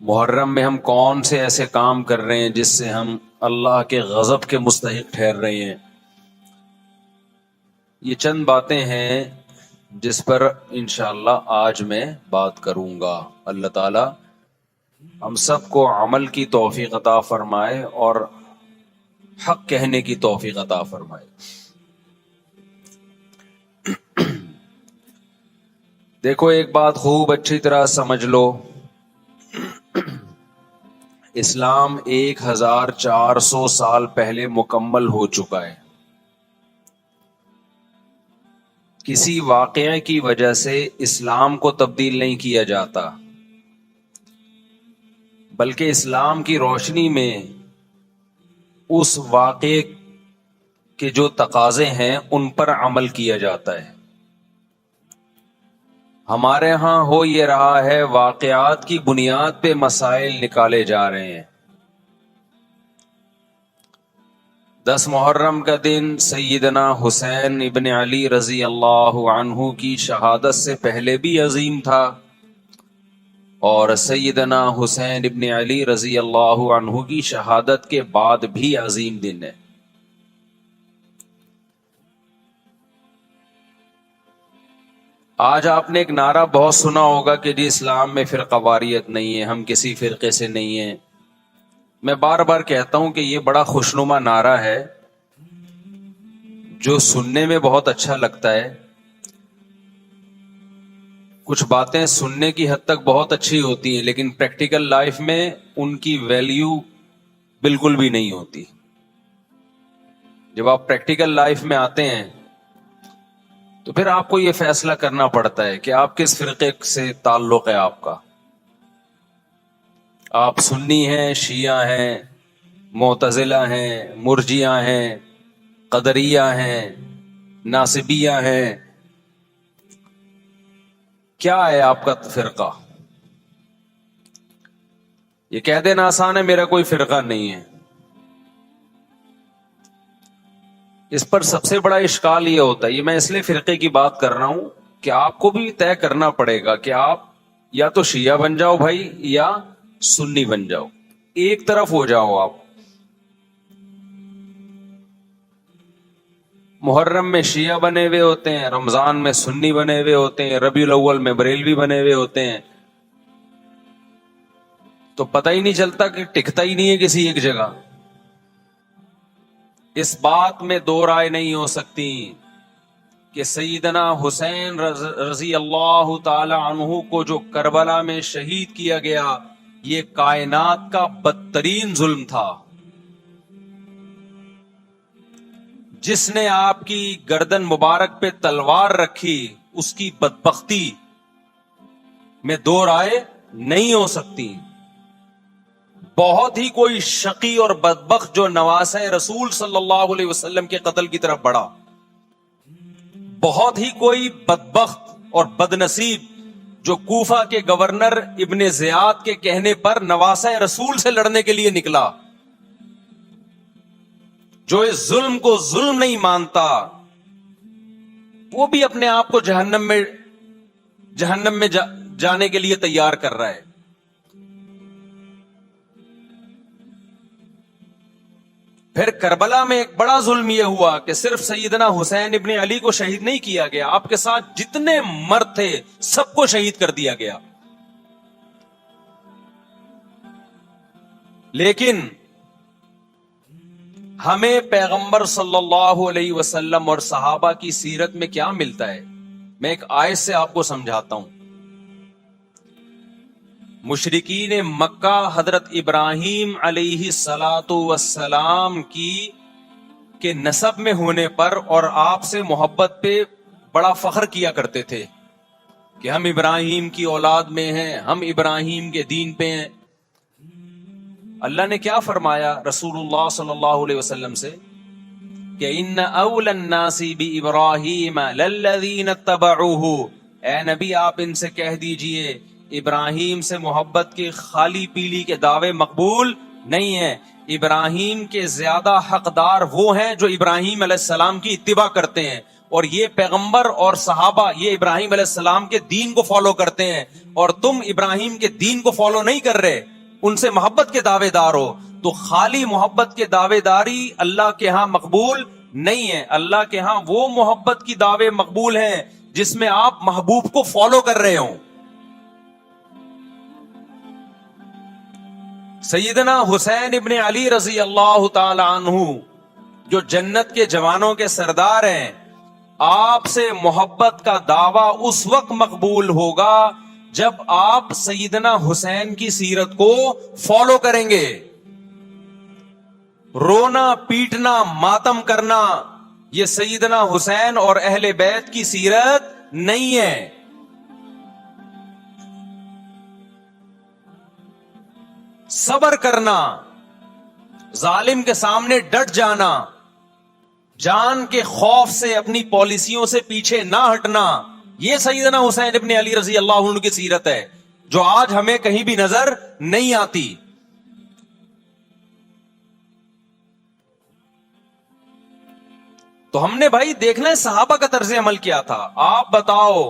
محرم میں ہم کون سے ایسے کام کر رہے ہیں جس سے ہم اللہ کے غضب کے مستحق ٹھہر رہے ہیں؟ یہ چند باتیں ہیں جس پر انشاءاللہ آج میں بات کروں گا۔ اللہ تعالی ہم سب کو عمل کی توفیق عطا فرمائے اور حق کہنے کی توفیق عطا فرمائے۔ دیکھو ایک بات خوب اچھی طرح سمجھ لو، اسلام 1400 سال پہلے مکمل ہو چکا ہے۔ کسی واقعے کی وجہ سے اسلام کو تبدیل نہیں کیا جاتا، بلکہ اسلام کی روشنی میں اس واقعے کے جو تقاضے ہیں ان پر عمل کیا جاتا ہے۔ ہمارے ہاں ہو یہ رہا ہے، واقعات کی بنیاد پہ مسائل نکالے جا رہے ہیں۔ 10 محرم کا دن سیدنا حسین ابن علی رضی اللہ عنہ کی شہادت سے پہلے بھی عظیم تھا، اور سیدنا حسین ابن علی رضی اللہ عنہ کی شہادت کے بعد بھی عظیم دن ہے۔ آج آپ نے ایک نعرہ بہت سنا ہوگا کہ جی اسلام میں فرقہ واریت نہیں ہے، ہم کسی فرقے سے نہیں ہیں۔ میں بار بار کہتا ہوں کہ یہ بڑا خوشنما نعرہ ہے جو سننے میں بہت اچھا لگتا ہے، کچھ باتیں سننے کی حد تک بہت اچھی ہوتی ہیں، لیکن پریکٹیکل لائف میں ان کی ویلیو بالکل بھی نہیں ہوتی۔ جب آپ پریکٹیکل لائف میں آتے ہیں تو پھر آپ کو یہ فیصلہ کرنا پڑتا ہے کہ آپ کس فرقے سے تعلق ہے آپ کا۔ آپ سنی ہیں، شیعہ ہیں، معتزلہ ہیں، مرجیہ ہیں، قدریہ ہیں، ناصبیہ ہیں، کیا ہے آپ کا فرقہ؟ یہ کہہ دینا آسان ہے، میرا کوئی فرقہ نہیں ہے۔ اس پر سب سے بڑا اشکال یہ ہوتا ہے، یہ میں اس لیے فرقے کی بات کر رہا ہوں کہ آپ کو بھی طے کرنا پڑے گا کہ آپ یا تو شیعہ بن جاؤ بھائی، یا سنی بن جاؤ، ایک طرف ہو جاؤ آپ۔ محرم میں شیعہ بنے ہوئے ہوتے ہیں، رمضان میں سنی بنے ہوئے ہوتے ہیں، ربیع الاول میں بریلوی بنے ہوئے ہوتے ہیں، تو پتہ ہی نہیں چلتا کہ ٹکتا ہی نہیں ہے کسی ایک جگہ۔ اس بات میں دو رائے نہیں ہو سکتی کہ سیدنا حسین رضی اللہ تعالی عنہ کو جو کربلا میں شہید کیا گیا، یہ کائنات کا بدترین ظلم تھا۔ جس نے آپ کی گردن مبارک پہ تلوار رکھی، اس کی بدبختی میں دو رائے نہیں ہو سکتی۔ بہت ہی کوئی شقی اور بدبخت جو نواسہ رسول صلی اللہ علیہ وسلم کے قتل کی طرف بڑھا، بہت ہی کوئی بدبخت اور بدنصیب جو کوفہ کے گورنر ابن زیاد کے کہنے پر نواسہ رسول سے لڑنے کے لیے نکلا، جو اس ظلم کو ظلم نہیں مانتا، وہ بھی اپنے آپ کو جہنم میں جانے کے لیے تیار کر رہا ہے۔ پھر کربلا میں ایک بڑا ظلم یہ ہوا کہ صرف سیدنا حسین ابن علی کو شہید نہیں کیا گیا، آپ کے ساتھ جتنے مرد تھے سب کو شہید کر دیا گیا۔ لیکن ہمیں پیغمبر صلی اللہ علیہ وسلم اور صحابہ کی سیرت میں کیا ملتا ہے؟ میں ایک آیت سے آپ کو سمجھاتا ہوں۔ مشرکین مکہ حضرت ابراہیم علیہ السلام کے نسب میں ہونے پر اور آپ سے محبت پہ بڑا فخر کیا کرتے تھے کہ ہم ابراہیم کی اولاد میں ہیں، ہم ابراہیم کے دین پہ ہیں۔ اللہ نے کیا فرمایا رسول اللہ صلی اللہ علیہ وسلم سے کہ ان اول الناس بابراہیم للذین اتبعوہ، اے نبی آپ ان سے کہہ دیجئے ابراہیم سے محبت کے خالی پیلی کے دعوے مقبول نہیں ہیں۔ ابراہیم کے زیادہ حقدار وہ ہیں جو ابراہیم علیہ السلام کی اتباع کرتے ہیں، اور یہ پیغمبر اور صحابہ یہ ابراہیم علیہ السلام کے دین کو فالو کرتے ہیں اور تم ابراہیم کے دین کو فالو نہیں کر رہے، ان سے محبت کے دعوے دار ہو، تو خالی محبت کے دعوے داری اللہ کے ہاں مقبول نہیں ہے. اللہ کے ہاں وہ محبت کی دعوے مقبول ہیں جس میں آپ محبوب کو فالو کر رہے ہوں. سیدنا حسین ابن علی رضی اللہ تعالی عنہ جو جنت کے جوانوں کے سردار ہیں، آپ سے محبت کا دعویٰ اس وقت مقبول ہوگا جب آپ سیدنا حسین کی سیرت کو فالو کریں گے. رونا پیٹنا ماتم کرنا یہ سیدنا حسین اور اہل بیت کی سیرت نہیں ہے. صبر کرنا، ظالم کے سامنے ڈٹ جانا، جان کے خوف سے اپنی پالیسیوں سے پیچھے نہ ہٹنا، یہ سیدنا حسین ابن علی رضی اللہ عنہ کی سیرت ہے جو آج ہمیں کہیں بھی نظر نہیں آتی. تو ہم نے بھائی دیکھنا ہے صحابہ کا طرز عمل کیا تھا. آپ بتاؤ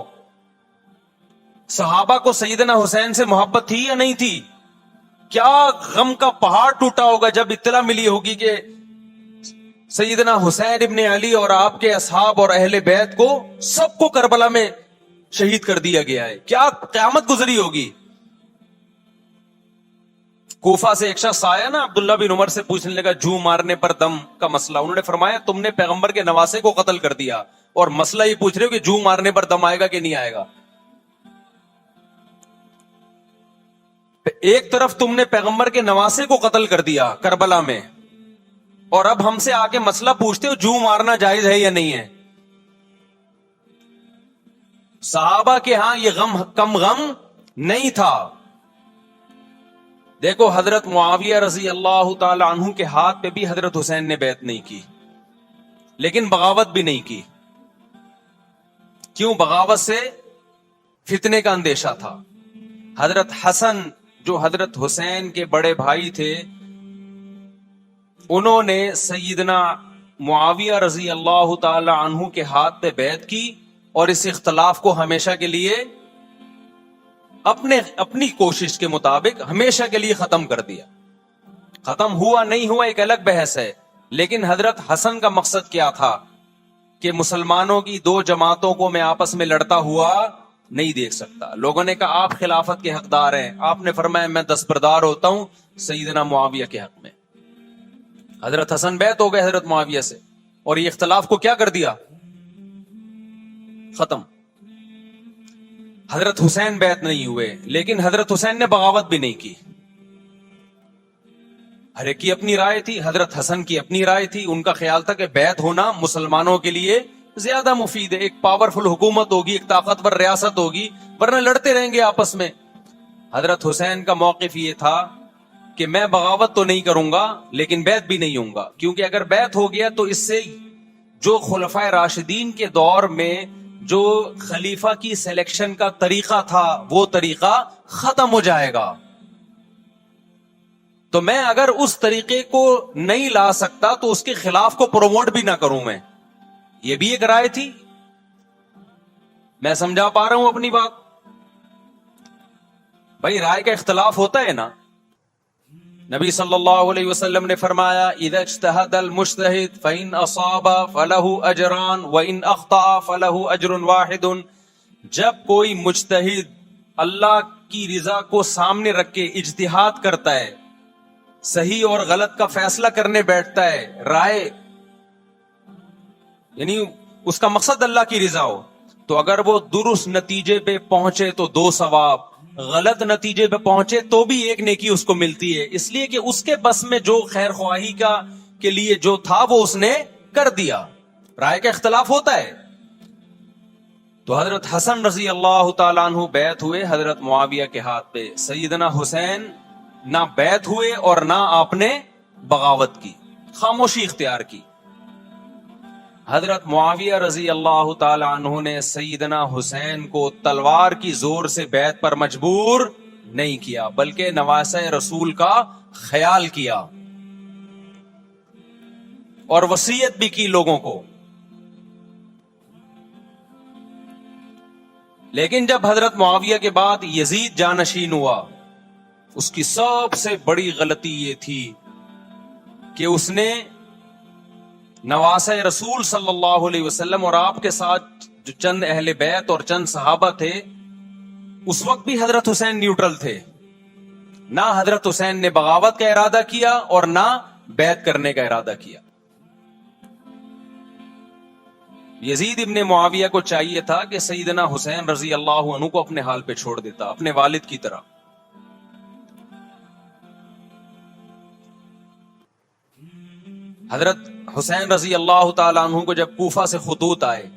صحابہ کو سیدنا حسین سے محبت تھی یا نہیں تھی؟ کیا غم کا پہاڑ ٹوٹا ہوگا جب اطلاع ملی ہوگی کہ سیدنا حسین ابن علی اور آپ کے اصحاب اور اہل بیت کو سب کو کربلا میں شہید کر دیا گیا ہے. کیا قیامت گزری ہوگی. کوفہ سے ایک شخص آیا نا عبداللہ بن عمر سے پوچھنے لگا جو مارنے پر دم کا مسئلہ. انہوں نے فرمایا تم نے پیغمبر کے نواسے کو قتل کر دیا اور مسئلہ یہ پوچھ رہے ہو کہ جو مارنے پر دم آئے گا کہ نہیں آئے گا. ایک طرف تم نے پیغمبر کے نواسے کو قتل کر دیا کربلا میں اور اب ہم سے آ کے مسئلہ پوچھتے ہو جو مارنا جائز ہے یا نہیں ہے. صحابہ کے ہاں یہ غم کم غم نہیں تھا. دیکھو حضرت معاویہ رضی اللہ تعالی عنہ کے ہاتھ پہ بھی حضرت حسین نے بیعت نہیں کی لیکن بغاوت بھی نہیں کی. کیوں؟ بغاوت سے فتنے کا اندیشہ تھا. حضرت حسن جو حضرت حسین کے بڑے بھائی تھے انہوں نے سیدنا معاویہ رضی اللہ تعالی عنہ کے ہاتھ پہ بیعت کی اور اس اختلاف کو ہمیشہ کے لیے اپنی کوشش کے مطابق ہمیشہ کے لیے ختم کر دیا. ختم ہوا نہیں ہوا ایک الگ بحث ہے، لیکن حضرت حسن کا مقصد کیا تھا کہ مسلمانوں کی دو جماعتوں کو میں آپس میں لڑتا ہوا نہیں دیکھ سکتا. لوگوں نے کہا آپ خلافت کے حقدار ہیں، آپ نے فرمایا میں دستبردار ہوتا ہوں سیدنا معاویہ کے حق میں. حضرت حسن بیعت ہو گئے حضرت معاویہ سے اور یہ اختلاف کو کیا کر دیا؟ ختم. حضرت حسین بیعت نہیں ہوئے لیکن حضرت حسین نے بغاوت بھی نہیں کی. ہر ایک کی اپنی رائے تھی. حضرت حسن کی اپنی رائے تھی. ان کا خیال تھا کہ بیعت ہونا مسلمانوں کے لیے زیادہ مفید ہے. ایک پاورفل حکومت ہوگی، ایک طاقتور ریاست ہوگی، ورنہ لڑتے رہیں گے آپس میں. حضرت حسین کا موقف یہ تھا کہ میں بغاوت تو نہیں کروں گا لیکن بیعت بھی نہیں ہوں گا، کیونکہ اگر بیعت ہو گیا تو اس سے جو خلفائے راشدین کے دور میں جو خلیفہ کی سلیکشن کا طریقہ تھا وہ طریقہ ختم ہو جائے گا. تو میں اگر اس طریقے کو نہیں لا سکتا تو اس کے خلاف کو پروموٹ بھی نہ کروں. میں یہ بھی ایک رائے تھی. میں سمجھا پا رہا ہوں اپنی بات؟ بھائی رائے کا اختلاف ہوتا ہے نا. نبی صلی اللہ علیہ وسلم نے فرمایا اذا اجتہد المجتہد فإن اصاب فلہ اجران وإن اخطأ فلہ اجر واحد. جب کوئی مجتہد اللہ کی رضا کو سامنے رکھ کے اجتہاد کرتا ہے، صحیح اور غلط کا فیصلہ کرنے بیٹھتا ہے، رائے یعنی اس کا مقصد اللہ کی رضا ہو، تو اگر وہ درست نتیجے پہ پہنچے تو 2 ثواب، غلط نتیجے پہ پہنچے تو بھی 1 نیکی اس کو ملتی ہے، اس لیے کہ اس کے بس میں جو خیر خواہی کا کے لیے جو تھا وہ اس نے کر دیا. رائے کا اختلاف ہوتا ہے. تو حضرت حسن رضی اللہ تعالیٰ عنہ بیعت ہوئے حضرت معاویہ کے ہاتھ پہ. سیدنا حسین نہ بیعت ہوئے اور نہ آپ نے بغاوت کی، خاموشی اختیار کی. حضرت معاویہ رضی اللہ تعالی عنہ نے سیدنا حسین کو تلوار کی زور سے بیعت پر مجبور نہیں کیا بلکہ نواسہ رسول کا خیال کیا اور وصیت بھی کی لوگوں کو. لیکن جب حضرت معاویہ کے بعد یزید جانشین ہوا، اس کی سب سے بڑی غلطی یہ تھی کہ اس نے نواسہ رسول صلی اللہ علیہ وسلم اور آپ کے ساتھ جو چند اہل بیت اور چند صحابہ تھے، اس وقت بھی حضرت حسین نیوٹرل تھے. نہ حضرت حسین نے بغاوت کا ارادہ کیا اور نہ بیعت کرنے کا ارادہ کیا. یزید ابن معاویہ کو چاہیے تھا کہ سیدنا حسین رضی اللہ عنہ کو اپنے حال پہ چھوڑ دیتا، اپنے والد کی طرح. حضرت حسین رضی اللہ تعالی عنہ کو جب کوفہ سے خطوط آئے،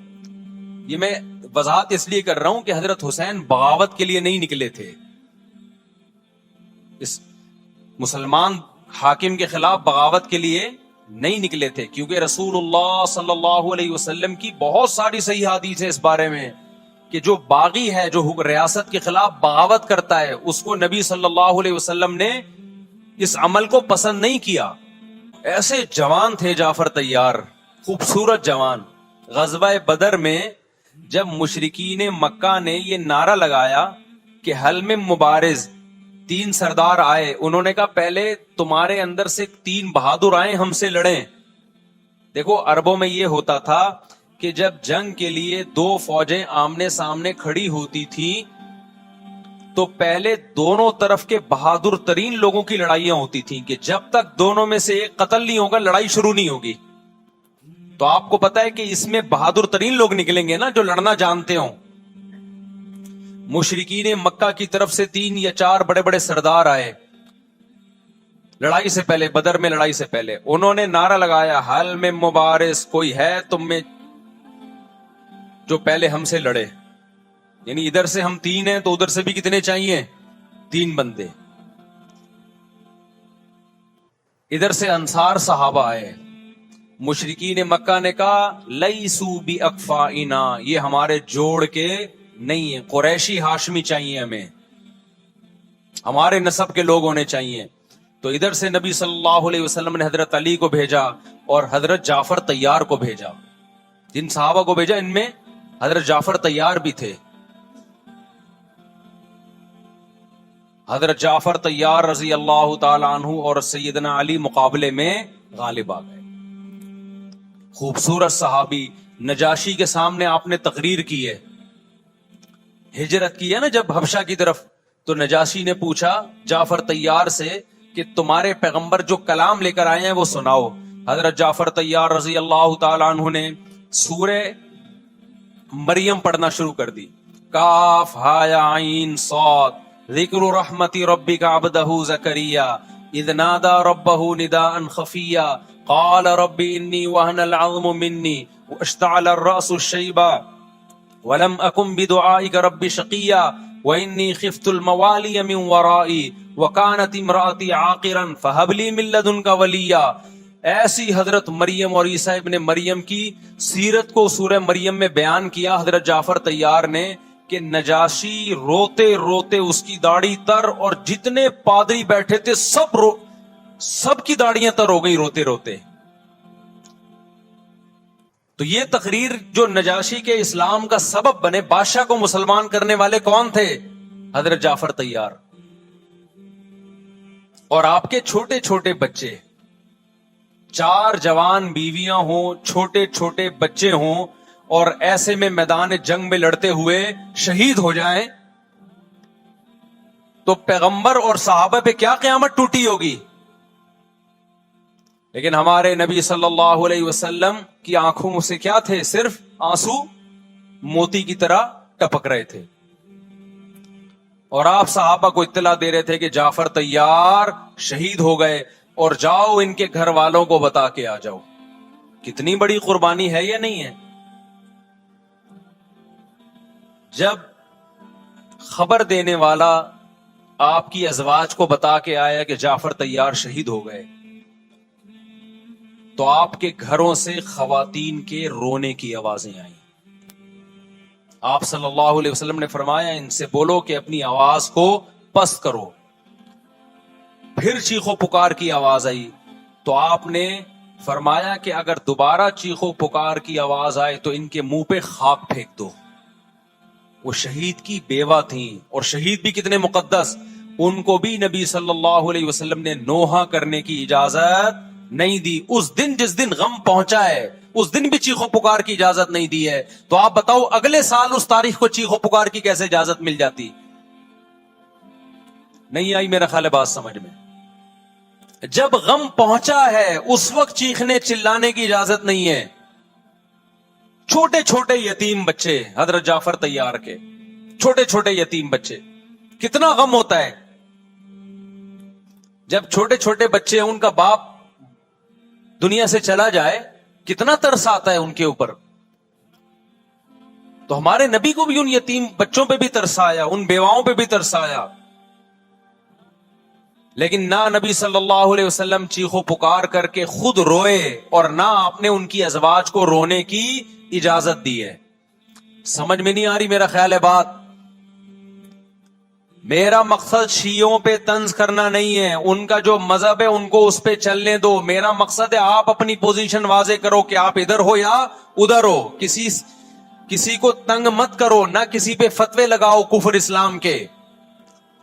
یہ میں وضاحت اس لیے کر رہا ہوں کہ حضرت حسین بغاوت کے لیے نہیں نکلے تھے، اس مسلمان حاکم کے خلاف بغاوت کے لیے نہیں نکلے تھے، کیونکہ رسول اللہ صلی اللہ علیہ وسلم کی بہت ساری صحیح حدیث ہے اس بارے میں کہ جو باغی ہے، جو ریاست کے خلاف بغاوت کرتا ہے، اس کو نبی صلی اللہ علیہ وسلم نے اس عمل کو پسند نہیں کیا. ایسے جوان تھے جعفر طیار، خوبصورت جوان. غزوہ بدر میں جب مشرکین مکہ نے یہ نعرہ لگایا کہ حل میں مبارز، 3 سردار آئے، انہوں نے کہا پہلے تمہارے اندر سے 3 بہادر آئے، ہم سے لڑیں. دیکھو عربوں میں یہ ہوتا تھا کہ جب جنگ کے لیے 2 فوجیں آمنے سامنے کھڑی ہوتی تھی تو پہلے دونوں طرف کے بہادر ترین لوگوں کی لڑائیاں ہوتی تھیں کہ جب تک دونوں میں سے ایک قتل نہیں ہوگا لڑائی شروع نہیں ہوگی. تو آپ کو پتا ہے کہ اس میں بہادر ترین لوگ نکلیں گے نا، جو لڑنا جانتے ہوں. مشرکین مکہ کی طرف سے 3 یا 4 بڑے بڑے سردار آئے لڑائی سے پہلے، بدر میں لڑائی سے پہلے. انہوں نے نعرہ لگایا حل میں مبارز، کوئی ہے تم میں جو پہلے ہم سے لڑے. یعنی ادھر سے ہم 3 ہیں تو ادھر سے بھی کتنے چاہیے؟ 3 بندے. ادھر سے انصار صحابہ آئے. مشرکین مکہ نے کہا لیسو بی اکفائنا، یہ ہمارے جوڑ کے نہیں ہیں، قریشی ہاشمی چاہیے ہمیں، ہمارے نسب کے لوگ ہونے چاہیے. تو ادھر سے نبی صلی اللہ علیہ وسلم نے حضرت علی کو بھیجا اور حضرت جعفر طیار کو بھیجا. جن صحابہ کو بھیجا ان میں حضرت جعفر طیار بھی تھے. حضرت جعفر طیار رضی اللہ تعالی عنہ اور سیدنا علی مقابلے میں غالب آ گئے. خوبصورت صحابی، نجاشی کے سامنے آپ نے تقریر کی ہے، ہجرت کی ہے نا جب حبشہ کی طرف، تو نجاشی نے پوچھا جعفر طیار سے کہ تمہارے پیغمبر جو کلام لے کر آئے ہیں وہ سناؤ. حضرت جعفر طیار رضی اللہ تعالی عنہ نے سورہ مریم پڑھنا شروع کر دی. کاف ہا یا عین صاد ذکر رحمت ربک عبدہ زکریا اذ نادى ربه نداء خفیا قال رب انی وهن العظم منی واشتعل الرأس شیبا ولم اکن بدعائک رب شقیا وانی خفت الموالی من ورائي وكانت امرأتی عاقرا فهب لي من لدنک ولیا. ایسی حضرت مریم اور عیسیٰ ابن مریم کی سیرت کو سورہ مریم میں بیان کیا حضرت جعفر طیار نے کہ نجاشی روتے روتے اس کی داڑھی تر، اور جتنے پادری بیٹھے تھے سب کی داڑیاں تر ہو گئی روتے روتے. تو یہ تقریر جو نجاشی کے اسلام کا سبب بنے، بادشاہ کو مسلمان کرنے والے کون تھے؟ حضرت جعفر طیار. اور آپ کے چھوٹے چھوٹے بچے، 4 جوان بیویاں ہوں، چھوٹے چھوٹے بچے ہوں، اور ایسے میں میدان جنگ میں لڑتے ہوئے شہید ہو جائیں تو پیغمبر اور صحابہ پہ کیا قیامت ٹوٹی ہوگی. لیکن ہمارے نبی صلی اللہ علیہ وسلم کی آنکھوں سے کیا تھے؟ صرف آنسو موتی کی طرح ٹپک رہے تھے. اور آپ صحابہ کو اطلاع دے رہے تھے کہ جعفر طیار شہید ہو گئے اور جاؤ ان کے گھر والوں کو بتا کے آ جاؤ. کتنی بڑی قربانی ہے یا نہیں ہے؟ جب خبر دینے والا آپ کی ازواج کو بتا کے آیا کہ جعفر طیار شہید ہو گئے تو آپ کے گھروں سے خواتین کے رونے کی آوازیں آئیں. آپ صلی اللہ علیہ وسلم نے فرمایا ان سے بولو کہ اپنی آواز کو پست کرو. پھر چیخو پکار کی آواز آئی تو آپ نے فرمایا کہ اگر دوبارہ چیخو پکار کی آواز آئے تو ان کے منہ پہ خاک پھینک دو. وہ شہید کی بیوہ تھیں, اور شہید بھی کتنے مقدس, ان کو بھی نبی صلی اللہ علیہ وسلم نے نوحہ کرنے کی اجازت نہیں دی. اس دن جس دن غم پہنچا ہے اس دن بھی چیخو پکار کی اجازت نہیں دی ہے. تو آپ بتاؤ اگلے سال اس تاریخ کو چیخو پکار کی کیسے اجازت مل جاتی؟ نہیں آئی میرا خیال ہے بات سمجھ میں. جب غم پہنچا ہے اس وقت چیخنے چلانے کی اجازت نہیں ہے. چھوٹے چھوٹے یتیم بچے, حضرت جعفر طیار کے چھوٹے چھوٹے یتیم بچے, کتنا غم ہوتا ہے جب چھوٹے چھوٹے بچے ان کا باپ دنیا سے چلا جائے, کتنا ترس آتا ہے ان کے اوپر. تو ہمارے نبی کو بھی ان یتیم بچوں پہ بھی ترس آیا, ان بیواؤں پہ بھی ترس آیا, لیکن نہ نبی صلی اللہ علیہ وسلم چیخو پکار کر کے خود روئے اور نہ آپ نے ان کی ازواج کو رونے کی اجازت دی ہے. سمجھ میں نہیں آ رہی میرا خیال ہے بات. میرا مقصد شیعوں پہ طنز کرنا نہیں ہے, ان کا جو مذہب ہے ان کو اس پہ چلنے دو. میرا مقصد ہے آپ اپنی پوزیشن واضح کرو کہ آپ ادھر ہو یا ادھر ہو. کسی کو تنگ مت کرو, نہ کسی پہ فتوے لگاؤ کفر اسلام کے,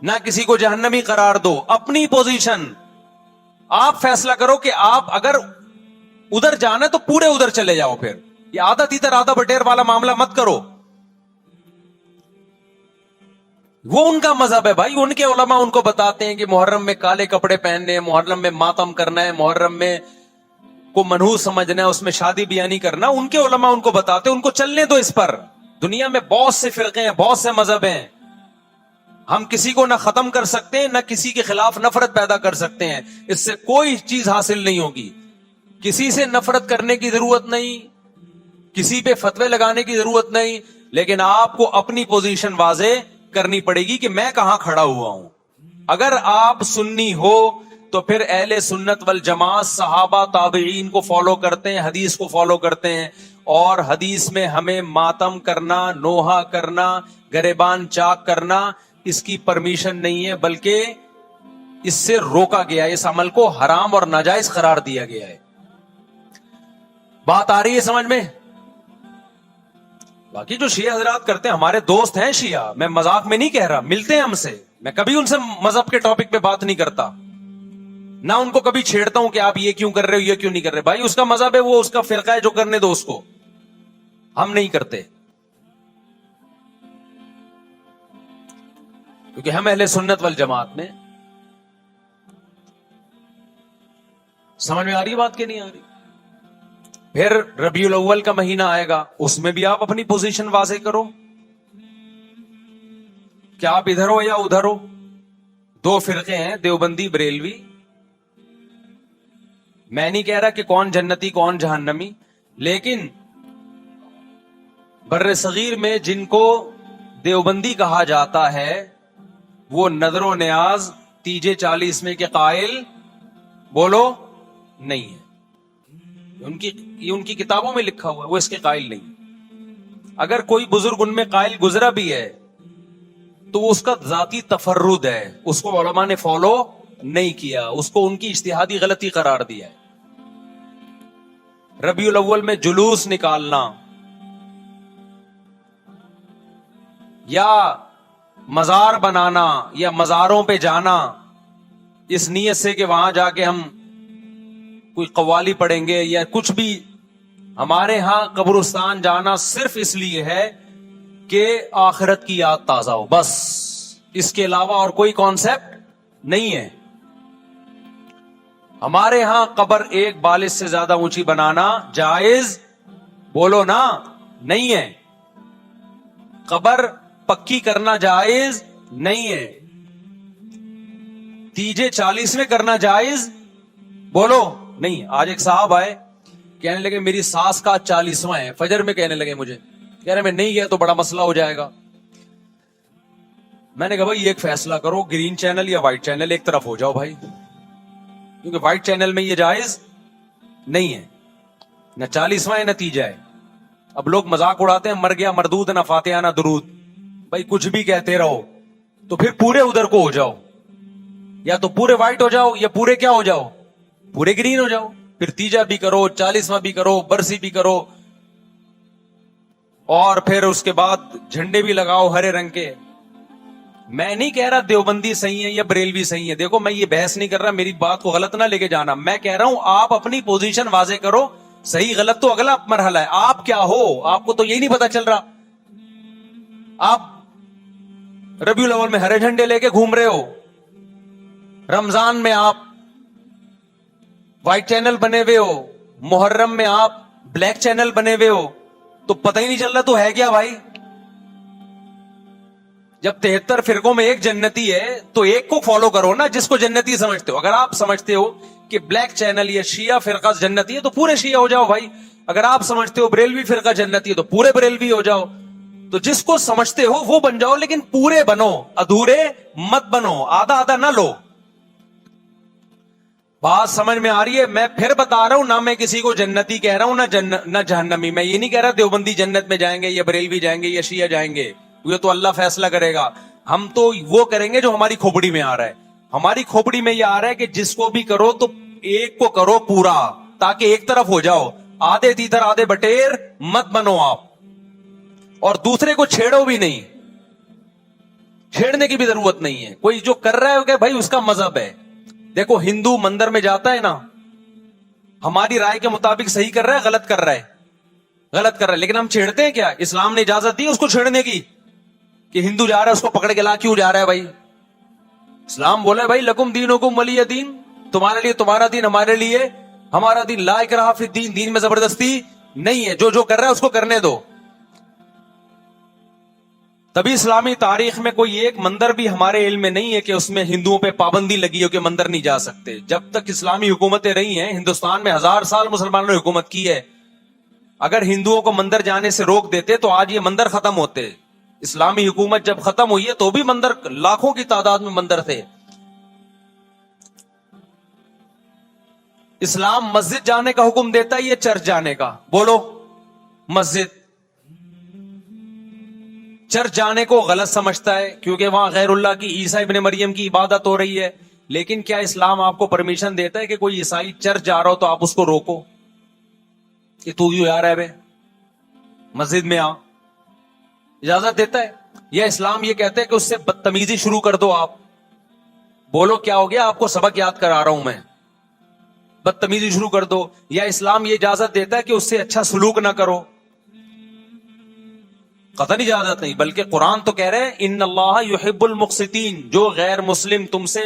نہ کسی کو جہنمی قرار دو. اپنی پوزیشن آپ فیصلہ کرو کہ آپ اگر ادھر جانا تو پورے ادھر چلے جاؤ. پھر یہ آدھا تیتر آدھا بٹیر والا معاملہ مت کرو. وہ ان کا مذہب ہے بھائی, ان کے علماء ان کو بتاتے ہیں کہ محرم میں کالے کپڑے پہننے ہیں, محرم میں ماتم کرنا ہے, محرم میں کو منحوس سمجھنا ہے, اس میں شادی بیاہ نہیں کرنا. ان کے علماء ان کو بتاتے ہیں, ان کو چلنے دو اس پر. دنیا میں بہت سے فرقے ہیں, بہت سے مذہب ہیں, ہم کسی کو نہ ختم کر سکتے ہیں نہ کسی کے خلاف نفرت پیدا کر سکتے ہیں. اس سے کوئی چیز حاصل نہیں ہوگی. کسی سے نفرت کرنے کی ضرورت نہیں, کسی پہ فتوے لگانے کی ضرورت نہیں, لیکن آپ کو اپنی پوزیشن واضح کرنی پڑے گی کہ میں کہاں کھڑا ہوا ہوں. اگر آپ سنی ہو تو پھر اہل سنت والجماعت صحابہ تابعین کو فالو کرتے ہیں, حدیث کو فالو کرتے ہیں, اور حدیث میں ہمیں ماتم کرنا, نوحہ کرنا, گریبان چاک کرنا اس کی پرمیشن نہیں ہے, بلکہ اس سے روکا گیا ہے, اس عمل کو حرام اور ناجائز قرار دیا گیا ہے. بات آ رہی ہے سمجھ میں؟ باقی جو شیعہ حضرات کرتے ہیں, ہمارے دوست ہیں شیعہ, میں مذاق میں نہیں کہہ رہا, ملتے ہیں ہم سے, میں کبھی ان سے مذہب کے ٹاپک پہ بات نہیں کرتا, نہ ان کو کبھی چھیڑتا ہوں کہ آپ یہ کیوں کر رہے ہو, یہ کیوں نہیں کر رہے. بھائی اس کا مذہب ہے, وہ اس کا فرقہ ہے, جو کرنے دو اس کو, ہم نہیں کرتے, کیونکہ ہم اہل سنت والجماعت میں. سمجھ میں آ رہی ہے بات کہ نہیں آ رہی؟ پھر ربیع الاول کا مہینہ آئے گا, اس میں بھی آپ اپنی پوزیشن واضح کرو کہ آپ ادھر ہو یا ادھر ہو. دو فرقے ہیں, دیوبندی بریلوی. میں نہیں کہہ رہا کہ کون جنتی کون جہنمی, لیکن بر صغیر میں جن کو دیوبندی کہا جاتا ہے وہ نظر و نیاز تیجے 40 میں کے قائل بولو نہیں ہے. ان کی کتابوں میں لکھا ہوا ہے, وہ اس کے قائل نہیں. اگر کوئی بزرگ ان میں قائل گزرا بھی ہے تو وہ اس کا ذاتی تفرد ہے, اس کو علماء نے فالو نہیں کیا, اس کو ان کی اجتہادی غلطی قرار دیا ہے. ربیع الاول میں جلوس نکالنا یا مزار بنانا یا مزاروں پہ جانا اس نیت سے کہ وہاں جا کے ہم کوئی قوالی پڑھیں گے یا کچھ بھی, ہمارے ہاں قبرستان جانا صرف اس لیے ہے کہ آخرت کی یاد تازہ ہو, بس. اس کے علاوہ اور کوئی کانسیپٹ نہیں ہے. ہمارے ہاں قبر ایک بالش سے زیادہ اونچی بنانا جائز بولو نا نہیں ہے. قبر پکی کرنا جائز نہیں ہے. تیجے 40 میں کرنا جائز بولو نہیں. آج ایک صاحب آئے, کہنے لگے میری ساس کا 40واں ہے, فجر میں کہنے لگے مجھے, کہہ رہے میں نہیں گیا تو بڑا مسئلہ ہو جائے گا. میں نے کہا بھائی ایک فیصلہ کرو, گرین چینل یا وائٹ چینل, ایک طرف ہو جاؤ بھائی, کیونکہ وائٹ چینل میں یہ جائز نہیں ہے, نہ 40واں ہے نہ تیجا ہے. اب لوگ مذاق اڑاتے ہیں, مر گیا مردود نہ فاتحہ نہ درود. بھائی کچھ بھی کہتے رہو تو پھر پورے ادھر کو ہو جاؤ, یا تو پورے وائٹ ہو جاؤ یا پورے کیا ہو جاؤ, پورے گرین ہو جاؤ. پھر تیجا بھی کرو, 40واں بھی کرو, برسی بھی کرو. اور پھر اس کے بعد جھنڈے بھی لگاؤ ہرے رنگ کے. میں نہیں کہہ رہا دیوبندی صحیح ہے یا بریلوی صحیح ہے. دیکھو میں یہ بحث نہیں کر رہا, میری بات کو غلط نہ لے کے جانا. میں کہہ رہا ہوں آپ اپنی پوزیشن واضح کرو. صحیح غلط تو اگلا مرحلہ ہے. آپ کیا ہو, آپ کو تو یہی نہیں پتا چل رہا. آپ ربیع الاول میں ہرے جھنڈے لے کے گھوم رہے ہو, رمضان میں آپ وائٹ چینل بنے ہوئے ہو, محرم میں آپ بلیک چینل بنے ہوئے ہو, تو پتہ ہی نہیں چل رہا تو ہے کیا بھائی. جب 73 فرقوں میں ایک جنتی ہے تو ایک کو فالو کرو نا جس کو جنتی سمجھتے ہو. اگر آپ سمجھتے ہو کہ بلیک چینل یا شیعہ فرقہ جنتی ہے تو پورے شیعہ ہو جاؤ بھائی. اگر آپ سمجھتے ہو بریلوی فرقہ جنتی ہے تو پورے بریلوی ہو جاؤ. تو جس کو سمجھتے ہو وہ بن جاؤ, لیکن پورے بنو, ادھورے مت بنو, آدھا آدھا نہ لو. بات سمجھ میں آ رہی ہے؟ میں پھر بتا رہا ہوں, نہ میں کسی کو جنتی کہہ رہا ہوں نہ جہنمی. میں یہ نہیں کہہ رہا دیوبندی جنت میں جائیں گے یا بریلوی جائیں گے یا شیعہ جائیں گے, یہ تو اللہ فیصلہ کرے گا. ہم تو وہ کریں گے جو ہماری کھوپڑی میں آ رہا ہے. ہماری کھوپڑی میں یہ آ رہا ہے کہ جس کو بھی کرو تو ایک کو کرو پورا, تاکہ ایک طرف ہو جاؤ. آدھے تیتر آدھے بٹیر مت بنو آپ, اور دوسرے کو چھیڑو بھی نہیں. چھیڑنے کی بھی ضرورت نہیں ہے. کوئی جو کر رہا ہے کہ بھائی اس کا مذہب ہے. دیکھو ہندو مندر میں جاتا ہے نا, ہماری رائے کے مطابق صحیح کر رہا ہے, غلط کر رہا ہے, غلط کر رہا ہے, لیکن ہم چھیڑتے ہیں کیا؟ اسلام نے اجازت دی اس کو چھیڑنے کی کہ ہندو جا رہا ہے اس کو پکڑ کے لا کیوں جا رہا ہے بھائی؟ اسلام بولا ہے بھائی لکم دینکم ولی دین, تمہارے لیے تمہارا دین, ہمارے لیے ہمارا دین. لا اکراہ فی الدین, دین میں زبردستی نہیں ہے. جو کر رہا ہے اس کو کرنے دو. تبھی اسلامی تاریخ میں کوئی ایک مندر بھی ہمارے علم میں نہیں ہے کہ اس میں ہندوؤں پہ پابندی لگی ہو کہ مندر نہیں جا سکتے. جب تک اسلامی حکومتیں رہی ہیں, ہندوستان میں 1000 سال مسلمانوں نے حکومت کی ہے. اگر ہندوؤں کو مندر جانے سے روک دیتے تو آج یہ مندر ختم ہوتے. اسلامی حکومت جب ختم ہوئی ہے تو بھی مندر, لاکھوں کی تعداد میں مندر تھے. اسلام مسجد جانے کا حکم دیتا ہے یا چرچ جانے کا؟ بولو. مسجد. چرچ جانے کو غلط سمجھتا ہے کیونکہ وہاں غیر اللہ کی, عیسیٰ ابن مریم کی عبادت ہو رہی ہے. لیکن کیا اسلام آپ کو پرمیشن دیتا ہے کہ کوئی عیسائی چرچ جا رہا ہو تو آپ اس کو روکو کہ تو یوں آ رہا ہے بے, مسجد میں آ؟ اجازت دیتا ہے؟ یا اسلام یہ کہتا ہے کہ اس سے بدتمیزی شروع کر دو آپ؟ بولو کیا ہو گیا؟ آپ کو سبق یاد کرا رہا ہوں میں, بدتمیزی شروع کر دو. یا اسلام یہ اجازت دیتا ہے کہ اس سے اچھا سلوک نہ کرو؟ قطعاً اجازت نہیں, بلکہ قرآن تو کہہ رہے ہیں ان اللہ یحب المقسطین, جو غیر مسلم تم سے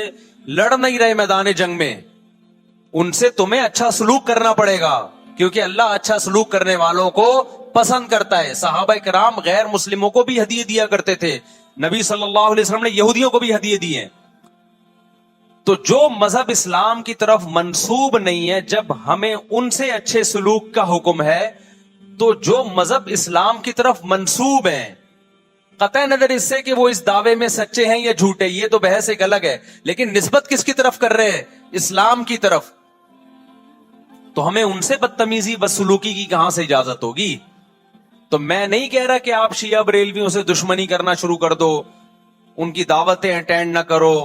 لڑ نہیں رہے میدان جنگ میں, ان سے تمہیں اچھا سلوک کرنا پڑے گا, کیونکہ اللہ اچھا سلوک کرنے والوں کو پسند کرتا ہے. صحابہ کرام غیر مسلموں کو بھی ہدیے دیا کرتے تھے, نبی صلی اللہ علیہ وسلم نے یہودیوں کو بھی ہدیے دیے. تو جو مذہب اسلام کی طرف منسوب نہیں ہے, جب ہمیں ان سے اچھے سلوک کا حکم ہے, تو جو مذہب اسلام کی طرف منسوب ہیں, قطع نظر اس سے کہ وہ اس دعوے میں سچے ہیں یا جھوٹے, یہ تو بحث ایک الگ ہے, لیکن نسبت کس کی طرف کر رہے ہیں؟ اسلام کی طرف. تو ہمیں ان سے بدتمیزی بدسلوکی کی کہاں سے اجازت ہوگی؟ تو میں نہیں کہہ رہا کہ آپ شیعہ بریلویوں سے دشمنی کرنا شروع کر دو, ان کی دعوتیں اٹینڈ نہ کرو,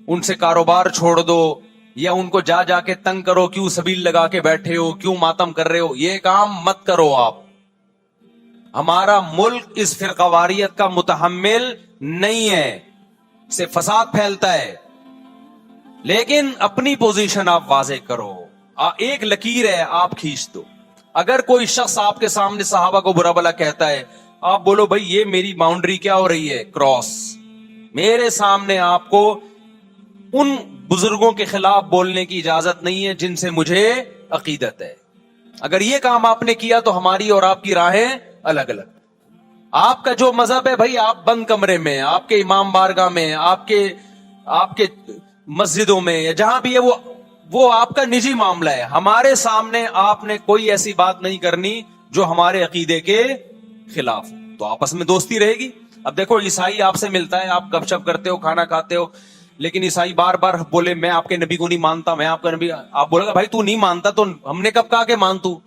ان سے کاروبار چھوڑ دو, یا ان کو جا جا کے تنگ کرو, کیوں سبیل لگا کے بیٹھے ہو, کیوں ماتم کر رہے ہو. یہ کام مت کرو آپ. ہمارا ملک اس فرقواریت کا متحمل نہیں ہے, سے فساد پھیلتا ہے. لیکن اپنی پوزیشن آپ واضح کرو. ایک لکیر ہے آپ کھینچ دو. اگر کوئی شخص آپ کے سامنے صحابہ کو برا بلا کہتا ہے, آپ بولو بھائی یہ میری باؤنڈری کیا ہو رہی ہے, کراس. میرے سامنے آپ کو ان بزرگوں کے خلاف بولنے کی اجازت نہیں ہے جن سے مجھے عقیدت ہے. اگر یہ کام آپ نے کیا تو ہماری اور آپ کی راہیں الگ الگ. آپ کا جو مذہب ہے بھائی, آپ بند کمرے میں, آپ کے امام بارگاہ میں, آپ کے مسجدوں میں, یا جہاں بھی ہے وہ آپ کا نجی معاملہ ہے. ہمارے سامنے آپ نے کوئی ایسی بات نہیں کرنی جو ہمارے عقیدے کے خلاف. تو آپس میں دوستی رہے گی. اب دیکھو عیسائی آپ سے ملتا ہے, آپ گپ شپ کرتے ہو, کھانا کھاتے ہو, لیکن عیسائی بار بار بولے میں آپ کے نبی کو نہیں مانتا, میں آپ کا نبی. آپ بولے گا بھائی تو نہیں مانتا تو ہم نے کب کہا کہ مان تو,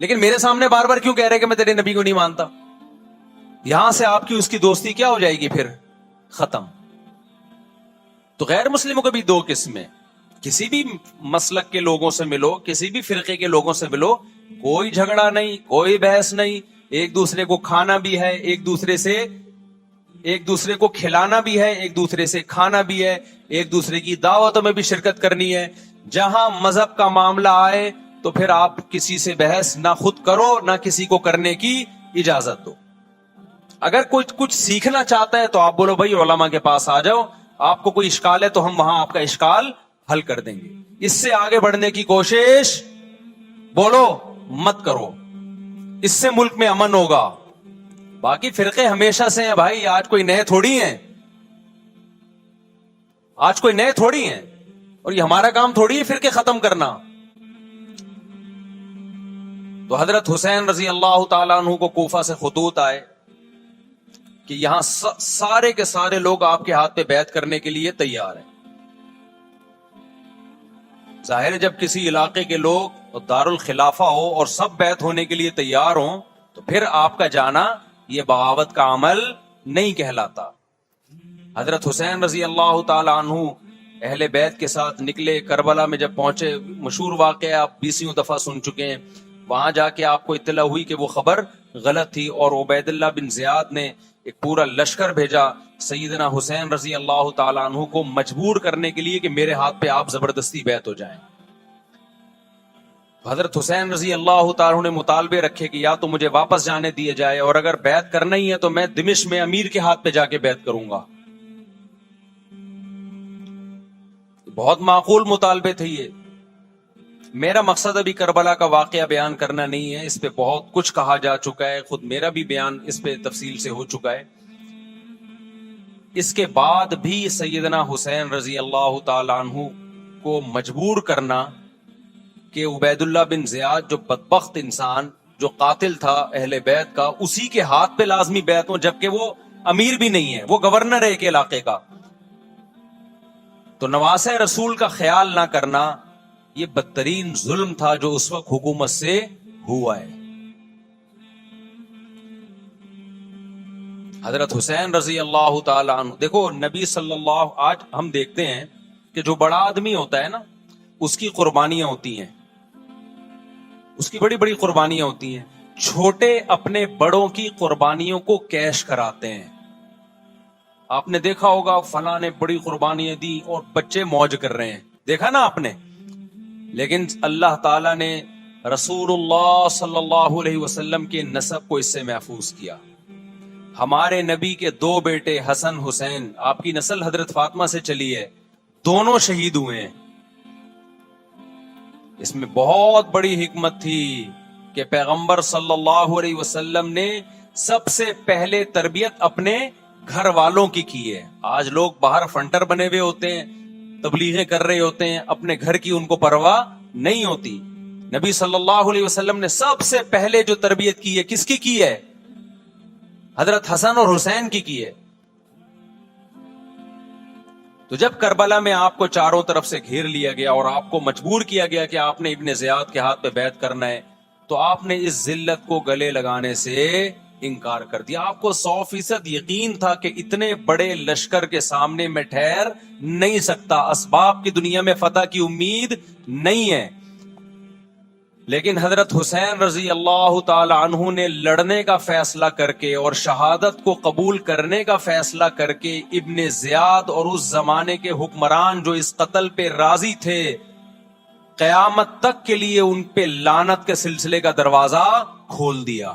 لیکن میرے سامنے بار بار کیوں کہہ رہے کہ میں تیرے نبی کو نہیں مانتا؟ یہاں سے آپ کی اس کی دوستی کیا ہو جائے گی پھر؟ ختم. تو غیر مسلموں کے بھی دو قسمیں, کسی بھی مسلک کے لوگوں سے ملو, کسی بھی فرقے کے لوگوں سے ملو, کوئی جھگڑا نہیں, کوئی بحث نہیں. ایک دوسرے کو کھانا بھی ہے، ایک دوسرے کو کھلانا بھی ہے، ایک دوسرے سے کھانا بھی ہے، ایک دوسرے کی دعوتوں میں بھی شرکت کرنی ہے. جہاں مذہب کا معاملہ آئے تو پھر آپ کسی سے بحث نہ خود کرو نہ کسی کو کرنے کی اجازت دو. اگر کوئی کچھ سیکھنا چاہتا ہے تو آپ بولو بھائی علماء کے پاس آ جاؤ، آپ کو کوئی اشکال ہے تو ہم وہاں آپ کا اشکال حل کر دیں گے. اس سے آگے بڑھنے کی کوشش بولو مت کرو، اس سے ملک میں امن ہوگا. باقی فرقے ہمیشہ سے ہیں بھائی، آج کوئی نئے تھوڑی ہیں، اور یہ ہمارا کام تھوڑی ہے فرقے ختم کرنا. تو حضرت حسین رضی اللہ تعالیٰ عنہ کو کوفہ سے خطوط آئے کہ یہاں سارے کے سارے لوگ آپ کے ہاتھ پہ بیعت کرنے کے لیے تیار ہیں. ظاہر ہے جب کسی علاقے کے لوگ دارالخلافہ ہو اور سب بیعت ہونے کے لیے تیار ہوں تو پھر آپ کا جانا یہ بغاوت کا عمل نہیں کہلاتا. حضرت حسین رضی اللہ تعالی عنہ اہل بیت کے ساتھ نکلے. کربلا میں جب پہنچے، مشہور واقعہ آپ 20 دفعہ سن چکے ہیں، وہاں جا کے آپ کو اطلاع ہوئی کہ وہ خبر غلط تھی، اور عبید اللہ بن زیاد نے ایک پورا لشکر بھیجا سیدنا حسین رضی اللہ تعالی عنہ کو مجبور کرنے کے لیے کہ میرے ہاتھ پہ آپ زبردستی بیعت ہو جائیں. حضرت حسین رضی اللہ تعالی عنہ نے مطالبے رکھے کہ یا تو مجھے واپس جانے دیے جائے، اور اگر بیعت کرنا ہی ہے تو میں دمشق میں امیر کے ہاتھ پہ جا کے بیعت کروں گا. بہت معقول مطالبے تھے یہ. میرا مقصد ابھی کربلا کا واقعہ بیان کرنا نہیں ہے، اس پہ بہت کچھ کہا جا چکا ہے، خود میرا بھی بیان اس پہ تفصیل سے ہو چکا ہے. اس کے بعد بھی سیدنا حسین رضی اللہ تعالی عنہ کو مجبور کرنا کہ عبید اللہ بن زیاد جو بدبخت انسان، جو قاتل تھا اہل بیت کا، اسی کے ہاتھ پہ لازمی بیعت ہو، جبکہ وہ امیر بھی نہیں ہے، وہ گورنر ہے ایک علاقے کا. تو نواسہ رسول کا خیال نہ کرنا یہ بدترین ظلم تھا جو اس وقت حکومت سے ہوا ہے. حضرت حسین رضی اللہ تعالی عنہ، دیکھو نبی صلی اللہ، آج ہم دیکھتے ہیں کہ جو بڑا آدمی ہوتا ہے نا اس کی قربانیاں ہوتی ہیں، اس کی بڑی بڑی قربانیاں ہوتی ہیں. چھوٹے اپنے بڑوں کی قربانیوں کو کیش کراتے ہیں. آپ نے دیکھا ہوگا فلاں نے بڑی قربانیاں دی اور بچے موج کر رہے ہیں، دیکھا نا آپ نے. لیکن اللہ تعالیٰ نے رسول اللہ صلی اللہ علیہ وسلم کے نسب کو اس سے محفوظ کیا. ہمارے نبی کے 2 بیٹے حسن حسین، آپ کی نسل حضرت فاطمہ سے چلی ہے، دونوں شہید ہوئے ہیں. اس میں بہت بڑی حکمت تھی کہ پیغمبر صلی اللہ علیہ وسلم نے سب سے پہلے تربیت اپنے گھر والوں کی ہے. آج لوگ باہر فنٹر بنے ہوئے ہوتے ہیں، تبلیغیں کر رہے ہوتے ہیں، اپنے گھر کی ان کو پرواہ نہیں ہوتی. نبی صلی اللہ علیہ وسلم نے سب سے پہلے جو تربیت کی ہے کس کی ہے؟ حضرت حسن اور حسین کی ہے. تو جب کربلا میں آپ کو چاروں طرف سے گھیر لیا گیا اور آپ کو مجبور کیا گیا کہ آپ نے ابن زیاد کے ہاتھ پہ بیعت کرنا ہے، تو آپ نے اس ذلت کو گلے لگانے سے انکار کر دیا. آپ کو 100% یقین تھا کہ اتنے بڑے لشکر کے سامنے میں ٹھہر نہیں سکتا، اسباب کی دنیا میں فتح کی امید نہیں ہے. لیکن حضرت حسین رضی اللہ تعالی عنہ نے لڑنے کا فیصلہ کر کے اور شہادت کو قبول کرنے کا فیصلہ کر کے ابن زیاد اور اس زمانے کے حکمران جو اس قتل پہ راضی تھے، قیامت تک کے لیے ان پہ لعنت کے سلسلے کا دروازہ کھول دیا.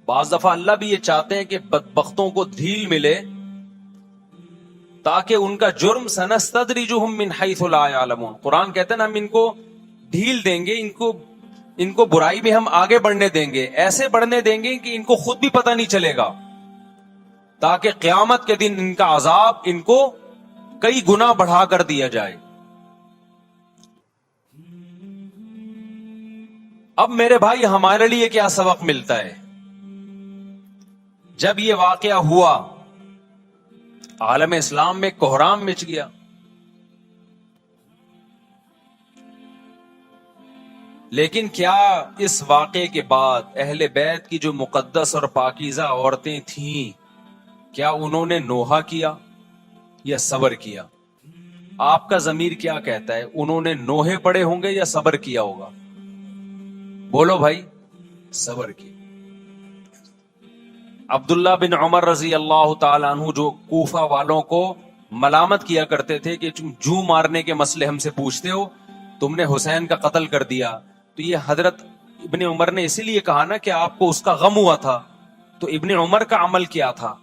بعض دفعہ اللہ بھی یہ چاہتے ہیں کہ بدبختوں کو ڈھیل ملے تاکہ ان کا جرم سنستدرجہم من حیث لا یعلمون. قرآن کہتے ہیں نا ہم ان کو ڈھیل دیں گے، ان کو برائی میں ہم آگے بڑھنے دیں گے، ایسے بڑھنے دیں گے کہ ان کو خود بھی پتہ نہیں چلے گا، تاکہ قیامت کے دن ان کا عذاب ان کو کئی گنا بڑھا کر دیا جائے. اب میرے بھائی ہمارے لیے کیا سبق ملتا ہے؟ جب یہ واقعہ ہوا عالم اسلام میں کوہرام مچ گیا. لیکن کیا اس واقعے کے بعد اہل بیت کی جو مقدس اور پاکیزہ عورتیں تھیں، کیا انہوں نے نوحہ کیا یا صبر کیا؟ آپ کا ضمیر کیا کہتا ہے؟ انہوں نے نوحے پڑے ہوں گے یا صبر کیا ہوگا؟ بولو بھائی. صبر کی. عبداللہ بن عمر رضی اللہ تعالیٰ عنہ جو کوفہ والوں کو ملامت کیا کرتے تھے کہ تم جو مارنے کے مسئلے ہم سے پوچھتے ہو, تم نے حسین کا قتل کر دیا, تو یہ حضرت ابن عمر نے اسی لیے کہا نا کہ آپ کو اس کا غم ہوا تھا. تو ابن عمر کا عمل کیا تھا؟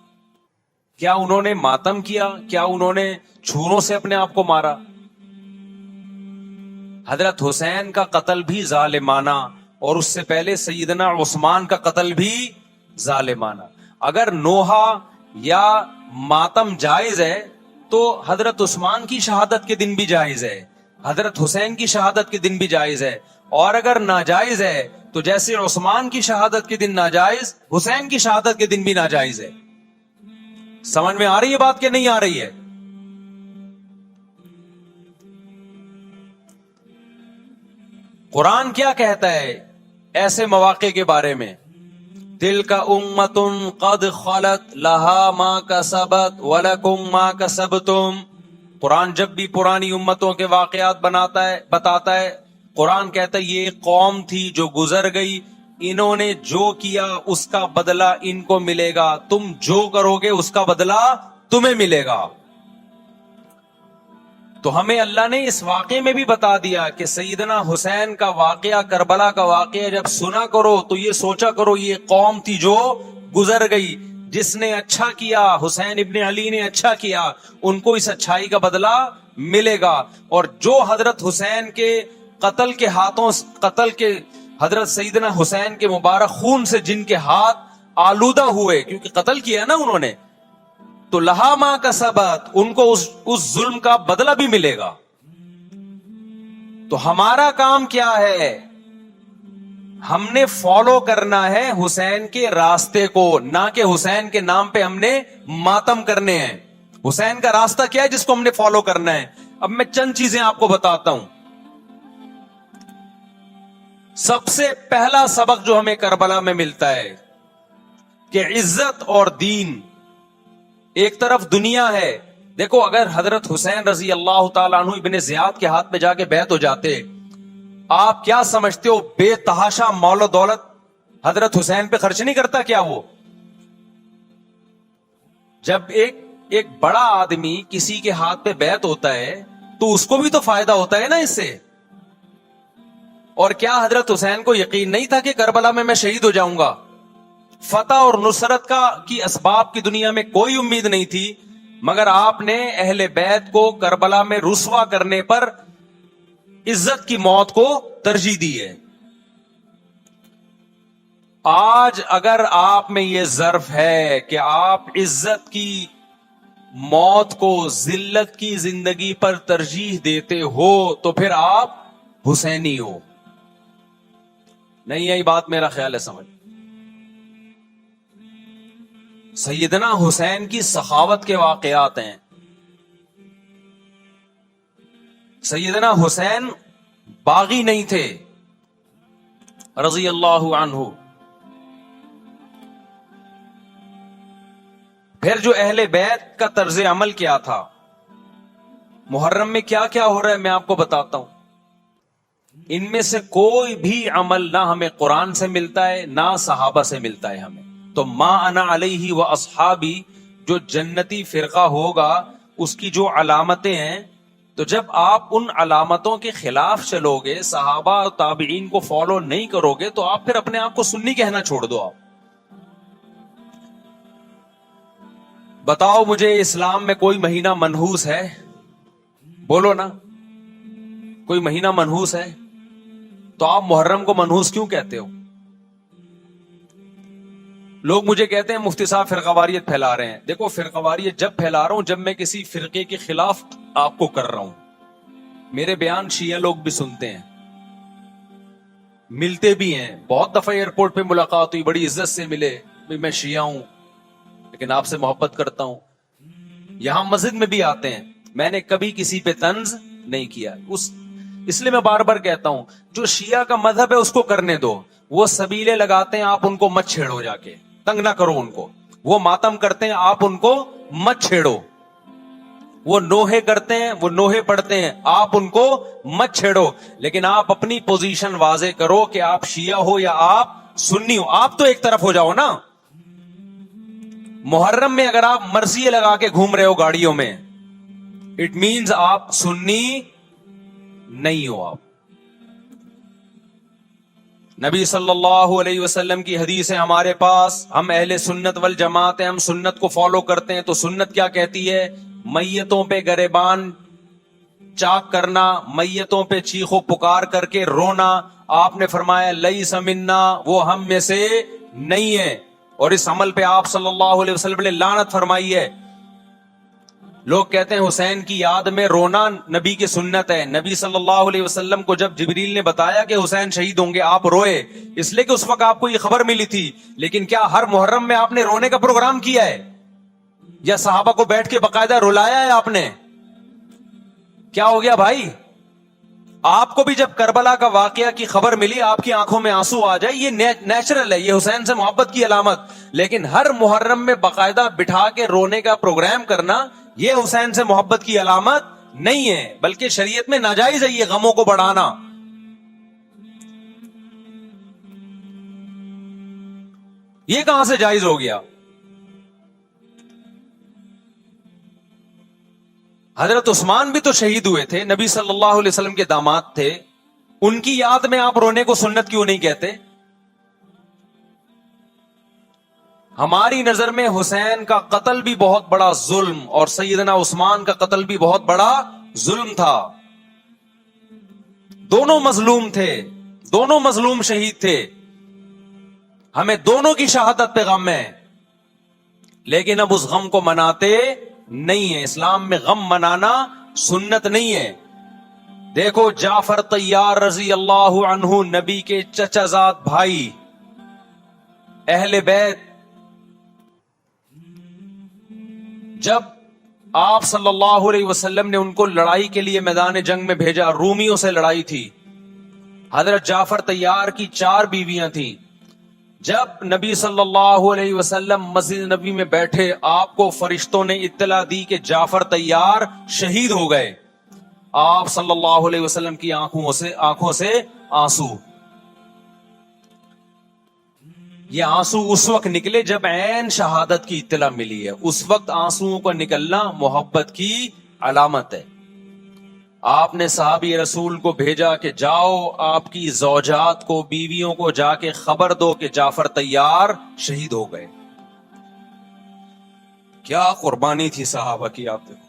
کیا انہوں نے ماتم کیا؟ کیا انہوں نے چھروں سے اپنے آپ کو مارا؟ حضرت حسین کا قتل بھی ظالمانہ, اور اس سے پہلے سیدنا عثمان کا قتل بھی ظالمانہ. اگر نوحہ یا ماتم جائز ہے تو حضرت عثمان کی شہادت کے دن بھی جائز ہے, حضرت حسین کی شہادت کے دن بھی جائز ہے. اور اگر ناجائز ہے تو جیسے عثمان کی شہادت کے دن ناجائز, حسین کی شہادت کے دن بھی ناجائز ہے. سمجھ میں آ رہی ہے بات کہ نہیں آ رہی ہے؟ قرآن کیا کہتا ہے ایسے مواقع کے بارے میں؟ تلک امۃ قد خلت لہا ما کسبت ولکم ما کسبتم. قرآن جب بھی پرانی امتوں کے واقعات بتاتا ہے, قرآن کہتا ہے یہ ایک قوم تھی جو گزر گئی, انہوں نے جو کیا اس کا بدلہ ان کو ملے گا, تم جو کرو گے اس کا بدلہ تمہیں ملے گا. تو ہمیں اللہ نے اس واقعے میں بھی بتا دیا کہ سیدنا حسین کا واقعہ, کربلا کا واقعہ جب سنا کرو تو یہ سوچا کرو یہ قوم تھی جو گزر گئی, جس نے اچھا کیا, حسین ابن علی نے اچھا کیا, ان کو اس اچھائی کا بدلہ ملے گا. اور جو حضرت حسین کے قتل کے ہاتھوں, قتل کے حضرت سیدنا حسین کے مبارک خون سے جن کے ہاتھ آلودہ ہوئے, کیونکہ قتل کیا نا انہوں نے, تو لہا ما کسبت, ان کو اس ظلم کا بدلہ بھی ملے گا. تو ہمارا کام کیا ہے؟ ہم نے فالو کرنا ہے حسین کے راستے کو, نہ کہ حسین کے نام پہ ہم نے ماتم کرنے ہیں. حسین کا راستہ کیا ہے جس کو ہم نے فالو کرنا ہے؟ اب میں چند چیزیں آپ کو بتاتا ہوں. سب سے پہلا سبق جو ہمیں کربلا میں ملتا ہے کہ عزت اور دین, ایک طرف دنیا ہے. دیکھو اگر حضرت حسین رضی اللہ تعالیٰ عنہ ابن زیاد کے ہاتھ میں جا کے بیعت ہو جاتے, آپ کیا سمجھتے ہو بے تحاشا مال و دولت حضرت حسین پہ خرچ نہیں کرتا کیا وہ؟ جب ایک بڑا آدمی کسی کے ہاتھ پہ بیعت ہوتا ہے تو اس کو بھی تو فائدہ ہوتا ہے نا اس سے. اور کیا حضرت حسین کو یقین نہیں تھا کہ کربلا میں شہید ہو جاؤں گا؟ فتح اور نصرت کی اسباب کی دنیا میں کوئی امید نہیں تھی, مگر آپ نے اہل بیت کو کربلا میں رسوا کرنے پر عزت کی موت کو ترجیح دی ہے. آج اگر آپ میں یہ ظرف ہے کہ آپ عزت کی موت کو ذلت کی زندگی پر ترجیح دیتے ہو تو پھر آپ حسینی ہو. نہیں یہی بات میرا خیال ہے سمجھ. سیدنا حسین کی سخاوت کے واقعات ہیں. سیدنا حسین باغی نہیں تھے رضی اللہ عنہ. پھر جو اہل بیت کا طرز عمل کیا تھا, محرم میں کیا کیا ہو رہا ہے میں آپ کو بتاتا ہوں. ان میں سے کوئی بھی عمل نہ ہمیں قرآن سے ملتا ہے نہ صحابہ سے ملتا ہے ہمیں. تو ما انا علیہ و اصحابی جو جنتی فرقہ ہوگا اس کی جو علامتیں ہیں, تو جب آپ ان علامتوں کے خلاف چلو گے, صحابہ اور تابعین کو فالو نہیں کرو گے, تو آپ پھر اپنے آپ کو سنی کہنا چھوڑ دو. آپ بتاؤ مجھے اسلام میں کوئی مہینہ منحوس ہے؟ بولو نا, کوئی مہینہ منحوس ہے؟ تو آپ محرم کو منحوس کیوں کہتے ہو؟ لوگ مجھے کہتے ہیں مفتی صاحب فرقواریت پھیلا رہے ہیں. دیکھو فرقواریت جب پھیلا رہا ہوں جب میں کسی فرقے کے خلاف آپ کو کر رہا ہوں. میرے بیان شیعہ لوگ بھی سنتے ہیں, ملتے بھی ہیں. بہت دفعہ ایئرپورٹ پہ ملاقات ہوئی, بڑی عزت سے ملے, میں شیعہ ہوں لیکن آپ سے محبت کرتا ہوں. یہاں مسجد میں بھی آتے ہیں, میں نے کبھی کسی پہ طنز نہیں کیا. اس لیے میں بار بار کہتا ہوں جو شیعہ کا مذہب ہے اس کو کرنے دو. وہ سبیلے لگاتے ہیں, آپ ان کو مت چھیڑو, جا کے تنگ نہ کرو ان کو. وہ ماتم کرتے ہیں, آپ ان کو مت چھیڑو. وہ نوحے کرتے ہیں, وہ نوحے پڑھتے ہیں, آپ ان کو مت چھیڑو. لیکن آپ اپنی پوزیشن واضح کرو کہ آپ شیعہ ہو یا آپ سنی ہوں. آپ تو ایک طرف ہو جاؤ نا. محرم میں اگر آپ مرثیے لگا کے گھوم رہے ہو گاڑیوں میں, اٹ مینز آپ سنی نہیں ہو. آپ نبی صلی اللہ علیہ وسلم کی حدیث ہے ہمارے پاس, ہم اہل سنت والجماعت ہیں, ہم سنت کو فالو کرتے ہیں. تو سنت کیا کہتی ہے؟ میتوں پہ گریبان چاک کرنا, میتوں پہ چیخ و پکار کر کے رونا. آپ نے فرمایا لیس منا, وہ ہم میں سے نہیں ہے. اور اس عمل پہ آپ صلی اللہ علیہ وسلم نے لعنت فرمائی ہے. لوگ کہتے ہیں حسین کی یاد میں رونا نبی کی سنت ہے. نبی صلی اللہ علیہ وسلم کو جب جبریل نے بتایا کہ حسین شہید ہوں گے, آپ روئے, اس لیے کہ اس وقت آپ کو یہ خبر ملی تھی. لیکن کیا ہر محرم میں آپ نے رونے کا پروگرام کیا ہے, یا صحابہ کو بیٹھ کے باقاعدہ رلایا ہے آپ نے؟ کیا ہو گیا بھائی؟ آپ کو بھی جب کربلا کا واقعہ کی خبر ملی آپ کی آنکھوں میں آنسو آ جائے, یہ نیچرل ہے, یہ حسین سے محبت کی علامت. لیکن ہر محرم میں باقاعدہ بٹھا کے رونے کا پروگرام کرنا, یہ حسین سے محبت کی علامت نہیں ہے, بلکہ شریعت میں ناجائز ہے یہ غموں کو بڑھانا. یہ کہاں سے جائز ہو گیا؟ حضرت عثمان بھی تو شہید ہوئے تھے, نبی صلی اللہ علیہ وسلم کے داماد تھے. ان کی یاد میں آپ رونے کو سنت کیوں نہیں کہتے؟ ہماری نظر میں حسین کا قتل بھی بہت بڑا ظلم, اور سیدنا عثمان کا قتل بھی بہت بڑا ظلم تھا. دونوں مظلوم تھے, دونوں مظلوم شہید تھے. ہمیں دونوں کی شہادت پہ غم ہے, لیکن اب اس غم کو مناتے نہیں ہے. اسلام میں غم منانا سنت نہیں ہے. دیکھو جعفر طیار رضی اللہ عنہ, نبی کے چچا زاد بھائی, اہل بیت, جب آپ صلی اللہ علیہ وسلم نے ان کو لڑائی کے لیے میدان جنگ میں بھیجا, رومیوں سے لڑائی تھی. حضرت جعفر طیار کی 4 بیویاں تھیں. جب نبی صلی اللہ علیہ وسلم مسجد نبی میں بیٹھے, آپ کو فرشتوں نے اطلاع دی کہ جعفر طیار شہید ہو گئے. آپ صلی اللہ علیہ وسلم کی آنکھوں سے آنسو. یہ آنسو اس وقت نکلے جب عین شہادت کی اطلاع ملی ہے. اس وقت آنسوؤں کا نکلنا محبت کی علامت ہے. آپ نے صحابی رسول کو بھیجا کہ جاؤ آپ کی زوجات کو, بیویوں کو جا کے خبر دو کہ جعفر طیار شہید ہو گئے. کیا قربانی تھی صحابہ کی. آپ دیکھو,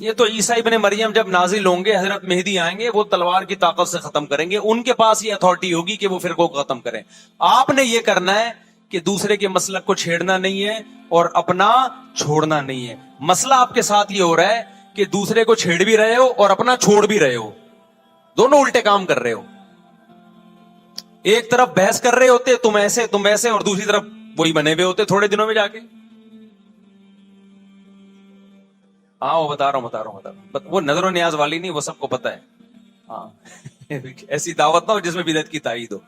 یہ تو عیسیٰ ابن مریم جب نازل ہوں گے, حضرت مہدی آئیں گے, وہ تلوار کی طاقت سے ختم کریں گے. ان کے پاس یہ اتھارٹی ہوگی کہ وہ فرقوں کو ختم کریں. آپ نے یہ کرنا ہے کہ دوسرے کے مسلک کو چھیڑنا نہیں ہے اور اپنا چھوڑنا نہیں ہے. مسئلہ آپ کے ساتھ یہ ہو رہا ہے کہ دوسرے کو چھیڑ بھی رہے ہو اور اپنا چھوڑ بھی رہے ہو, دونوں الٹے کام کر رہے ہو. ایک طرف بحث کر رہے ہوتے تم ایسے, اور دوسری طرف وہی بنے ہوئے ہوتے تھوڑے دنوں میں جا کے. ہاں وہ بتا رہا ہوں. وہ نظر و نیاز والی نہیں, وہ سب کو پتا ہے. ہاں ایسی دعوت نہ ہو جس میں بدعت کی تائید ہو.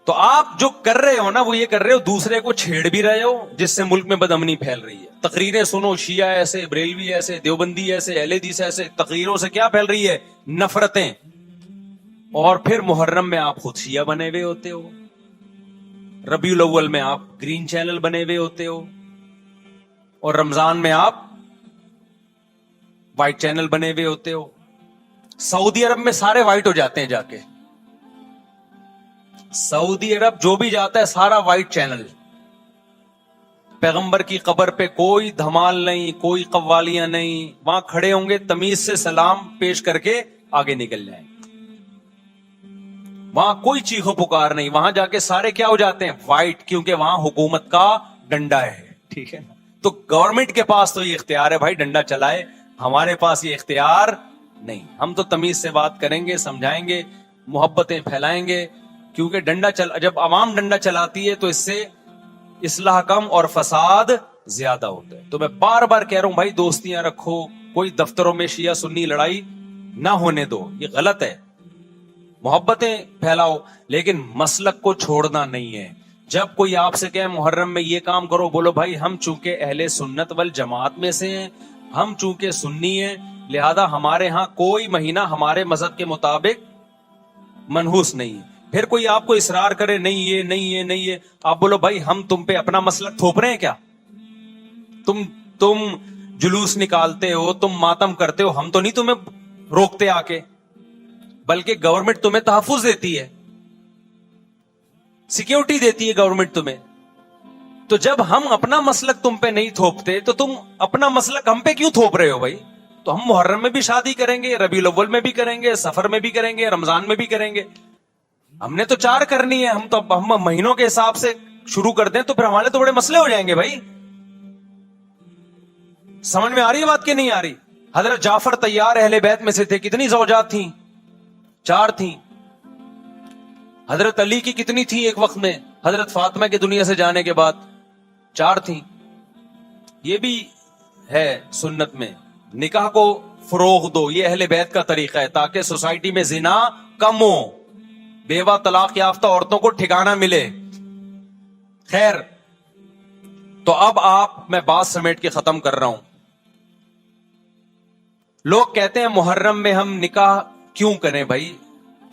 تو آپ جو کر رہے ہو نا, وہ یہ کر رہے ہو دوسرے کو چھیڑ بھی رہے ہو, جس سے ملک میں بدامنی پھیل رہی ہے. تقریریں سنو, شیعہ ایسے, بریلوی ایسے, دیوبندی ایسے, اہل حدیث ایسے. تقریروں سے کیا پھیل رہی ہے؟ نفرتیں. اور پھر محرم میں آپ خود شیعہ بنے ہوئے ہوتے ہو, ربیع الاول میں آپ گرین چینل بنے ہوئے ہوتے ہو, اور رمضان میں آپ وائٹ چینل بنے ہوئے ہوتے ہو. سعودی عرب میں سارے وائٹ ہو جاتے ہیں جا کے. سعودی عرب جو بھی جاتا ہے سارا وائٹ چینل. پیغمبر کی قبر پہ کوئی دھمال نہیں, کوئی قوالیاں نہیں. وہاں کھڑے ہوں گے, تمیز سے سلام پیش کر کے آگے نکل جائیں. وہاں کوئی چیخو پکار نہیں. وہاں جا کے سارے کیا ہو جاتے ہیں؟ وائٹ, کیونکہ وہاں حکومت کا ڈنڈا ہے. ٹھیک ہے نا. تو گورنمنٹ کے پاس تو یہ اختیار ہے بھائی ڈنڈا چلائے, ہمارے پاس یہ اختیار نہیں. ہم تو تمیز سے بات کریں گے, سمجھائیں گے, محبتیں پھیلائیں گے. کیونکہ جب عوام ڈنڈا چلاتی ہے تو اس سے اصلاح کم اور فساد زیادہ ہوتا ہے. تو میں بار بار کہہ رہا ہوں بھائی, دوستیاں رکھو, کوئی دفتروں میں شیعہ سنی لڑائی نہ ہونے دو, یہ غلط ہے. محبتیں پھیلاؤ, لیکن مسلک کو چھوڑنا نہیں ہے. جب کوئی آپ سے کہے محرم میں یہ کام کرو, بولو بھائی ہم چونکہ اہل سنت والجماعت میں سے ہیں, ہم چونکہ سنی ہیں, لہذا ہمارے ہاں کوئی مہینہ ہمارے مذہب کے مطابق منحوس نہیں ہے. پھر کوئی آپ کو اصرار کرے نہیں یہ نہیں یہ نہیں یہ، آپ بولو بھائی ہم تم پہ اپنا مسلک تھوپ رہے ہیں کیا؟ تم جلوس نکالتے ہو، تم ماتم کرتے ہو، ہم تو نہیں تمہیں روکتے آ کے، بلکہ گورنمنٹ تمہیں تحفظ دیتی ہے، سیکیورٹی دیتی ہے گورنمنٹ تمہیں. تو جب ہم اپنا مسلک تم پہ نہیں تھوپتے تو تم اپنا مسلک ہم پہ کیوں تھوپ رہے ہو بھائی؟ تو ہم محرم میں بھی شادی کریں گے، ربیع الاول میں بھی کریں گے، سفر میں بھی کریں گے، رمضان میں بھی کریں گے. ہم نے تو 4 کرنی ہے، ہم مہینوں کے حساب سے شروع کر دیں تو پھر ہمارے تو بڑے مسئلے ہو جائیں گے بھائی. سمجھ میں آ رہی ہے بات کہ نہیں آ رہی؟ حضرت جعفر طیار اہل بیت میں سے تھے، کتنی زوجات تھیں؟ 4 تھیں. حضرت علی کی کتنی تھی ایک وقت میں؟ حضرت فاطمہ کے دنیا سے جانے کے بعد 4 تھیں. یہ بھی ہے سنت میں، نکاح کو فروغ دو، یہ اہل بیت کا طریقہ ہے تاکہ سوسائٹی میں زنا کم ہو، بیوہ طلاق یافتہ عورتوں کو ٹھکانہ ملے. خیر، تو اب میں بات سمیٹ کے ختم کر رہا ہوں. لوگ کہتے ہیں محرم میں ہم نکاح کیوں کریں بھائی؟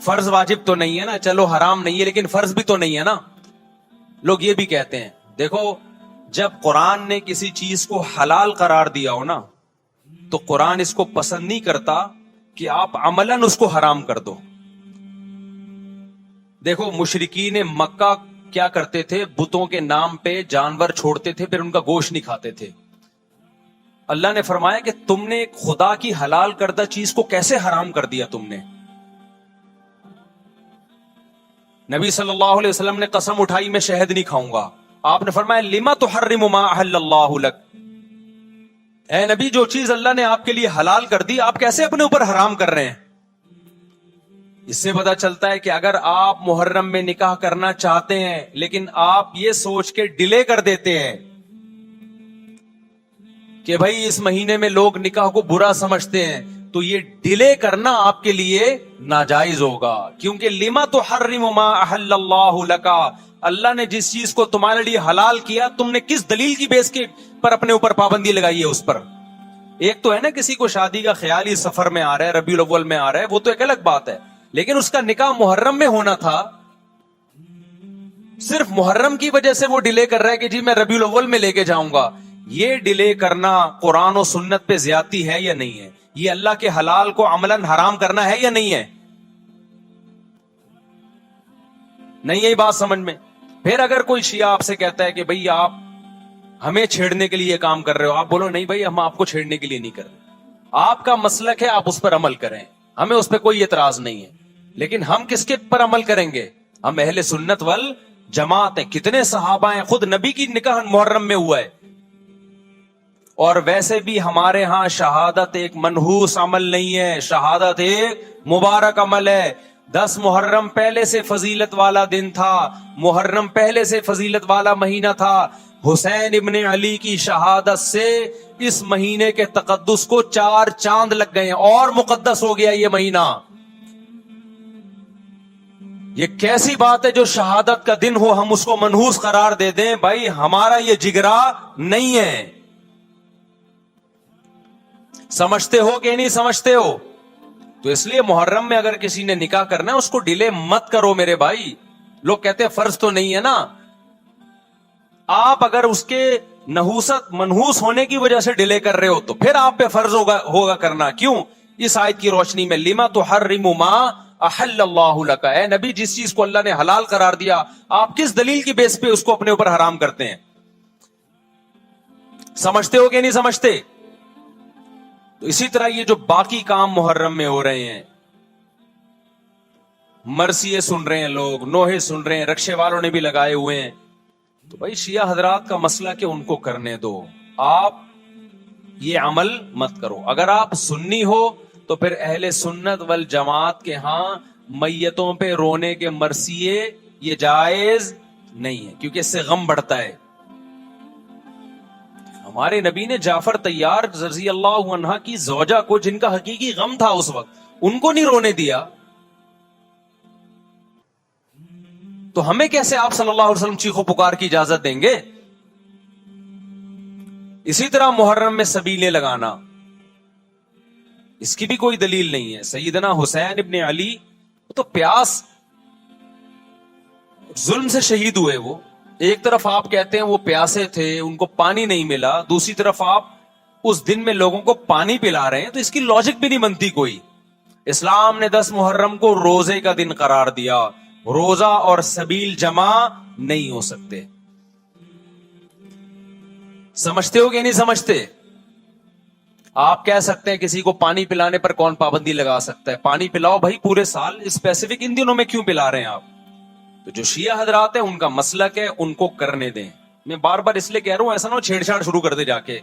فرض واجب تو نہیں ہے نا، چلو حرام نہیں ہے لیکن فرض بھی تو نہیں ہے نا. لوگ یہ بھی کہتے ہیں. دیکھو، جب قرآن نے کسی چیز کو حلال قرار دیا ہو نا تو قرآن اس کو پسند نہیں کرتا کہ آپ عملاً اس کو حرام کر دو. دیکھو، مشرکین مکہ کیا کرتے تھے؟ بتوں کے نام پہ جانور چھوڑتے تھے، پھر ان کا گوشت نہیں کھاتے تھے. اللہ نے فرمایا کہ تم نے ایک خدا کی حلال کردہ چیز کو کیسے حرام کر دیا تم نے؟ نبی صلی اللہ علیہ وسلم نے قسم اٹھائی میں شہد نہیں کھاؤں گا. آپ نے فرمایا لما تحرم ما احل اللہ لک، اے نبی جو چیز اللہ نے آپ کے لیے حلال کر دی آپ کیسے اپنے اوپر حرام کر رہے ہیں؟ اس سے پتا چلتا ہے کہ اگر آپ محرم میں نکاح کرنا چاہتے ہیں لیکن آپ یہ سوچ کے ڈیلے کر دیتے ہیں کہ بھائی اس مہینے میں لوگ نکاح کو برا سمجھتے ہیں، تو یہ ڈیلے کرنا آپ کے لیے ناجائز ہوگا. کیونکہ لما تحرم ما احل اللہ لکا، اللہ نے جس چیز کو تمہارے لیے حلال کیا تم نے کس دلیل کی بیس کے پر اپنے اوپر پابندی لگائی ہے اس پر؟ ایک تو ہے نا کسی کو شادی کا خیال ہی سفر میں آ رہا ہے، ربیع الاول میں آ رہا ہے، وہ تو ایک الگ بات ہے، لیکن اس کا نکاح محرم میں ہونا تھا. صرف محرم کی وجہ سے وہ ڈیلے کر رہا ہے کہ جی میں ربیع الاول میں لے کے جاؤں گا. یہ ڈیلے کرنا قرآن و سنت پہ زیادتی ہے یا نہیں ہے؟ یہ اللہ کے حلال کو عملاً حرام کرنا ہے یا نہیں ہے؟ نہیں یہی بات سمجھ میں. پھر اگر کوئی شیعہ آپ سے کہتا ہے کہ بھئی آپ ہمیں چھیڑنے کے لیے کام کر رہے ہو، آپ بولو نہیں بھائی ہم آپ کو چھیڑنے کے لیے نہیں کر رہے، آپ کا مسلک ہے، آپ اس پر عمل کریں، ہمیں اس پہ کوئی اعتراض نہیں ہے. لیکن ہم کس کے پر عمل کریں گے؟ ہم اہل سنت والجماعت ہیں. کتنے صحابہ ہیں، خود نبی کی نکاح محرم میں ہوا ہے. اور ویسے بھی ہمارے ہاں شہادت ایک منحوس عمل نہیں ہے، شہادت ایک مبارک عمل ہے. 10 محرم پہلے سے فضیلت والا دن تھا، محرم پہلے سے فضیلت والا مہینہ تھا. حسین ابن علی کی شہادت سے اس مہینے کے تقدس کو 4 چاند لگ گئے ہیں اور مقدس ہو گیا یہ مہینہ. یہ کیسی بات ہے جو شہادت کا دن ہو ہم اس کو منحوس قرار دے دیں؟ بھائی ہمارا یہ جگرا نہیں ہے. سمجھتے ہو کہ نہیں سمجھتے ہو؟ تو اس لیے محرم میں اگر کسی نے نکاح کرنا ہے اس کو ڈیلے مت کرو میرے بھائی. لوگ کہتے ہیں فرض تو نہیں ہے نا، آپ اگر اس کے نحوست منحوس ہونے کی وجہ سے ڈیلے کر رہے ہو تو پھر آپ پہ فرض ہوگا کرنا. کیوں؟ اس آیت کی روشنی میں لما تحرم ما احل اللہ لک، اے نبی جس چیز کو اللہ نے حلال قرار دیا آپ کس دلیل کی بیس پہ اس کو اپنے اوپر حرام کرتے ہیں؟ سمجھتے ہو کہ نہیں سمجھتے؟ تو اسی طرح یہ جو باقی کام محرم میں ہو رہے ہیں، مرثیے سن رہے ہیں لوگ، نوحے سن رہے ہیں، رکشے والوں نے بھی لگائے ہوئے ہیں، تو بھائی شیعہ حضرات کا مسئلہ کہ ان کو کرنے دو، آپ یہ عمل مت کرو. اگر آپ سنی ہو تو پھر اہل سنت والجماعت کے ہاں میتوں پہ رونے کے مرثیے یہ جائز نہیں ہے، کیونکہ اس سے غم بڑھتا ہے. ہمارے نبی نے جعفر طیار رضی اللہ عنہ کی زوجہ کو، جن کا حقیقی غم تھا اس وقت، ان کو نہیں رونے دیا. تو ہمیں کیسے آپ صلی اللہ علیہ وسلم چیخو پکار کی اجازت دیں گے؟ اسی طرح محرم میں سبیلیں لگانا، اس کی بھی کوئی دلیل نہیں ہے. سیدنا حسین ابن علی تو پیاس ظلم سے شہید ہوئے وہ. ایک طرف آپ کہتے ہیں وہ پیاسے تھے, ان کو پانی نہیں ملا, دوسری طرف آپ اس دن میں لوگوں کو پانی پلا رہے ہیں, تو اس کی لاجک بھی نہیں بنتی کوئی. اسلام نے 10 محرم کو روزے کا دن قرار دیا. روزہ اور سبیل جمع نہیں ہو سکتے. سمجھتے ہو کہ نہیں سمجھتے؟ آپ کہہ سکتے ہیں کسی کو پانی پلانے پر کون پابندی لگا سکتا ہے؟ پانی پلاؤ بھائی پورے سال, اسپیسیفک ان دنوں میں کیوں پلا رہے ہیں آپ؟ تو جو شیعہ حضرات ہیں ان کا مسلک ہے, ان کو کرنے دیں. میں بار بار اس لیے کہہ رہا ہوں ایسا نہ ہو چھیڑ چھاڑ شروع کر دے جا کے.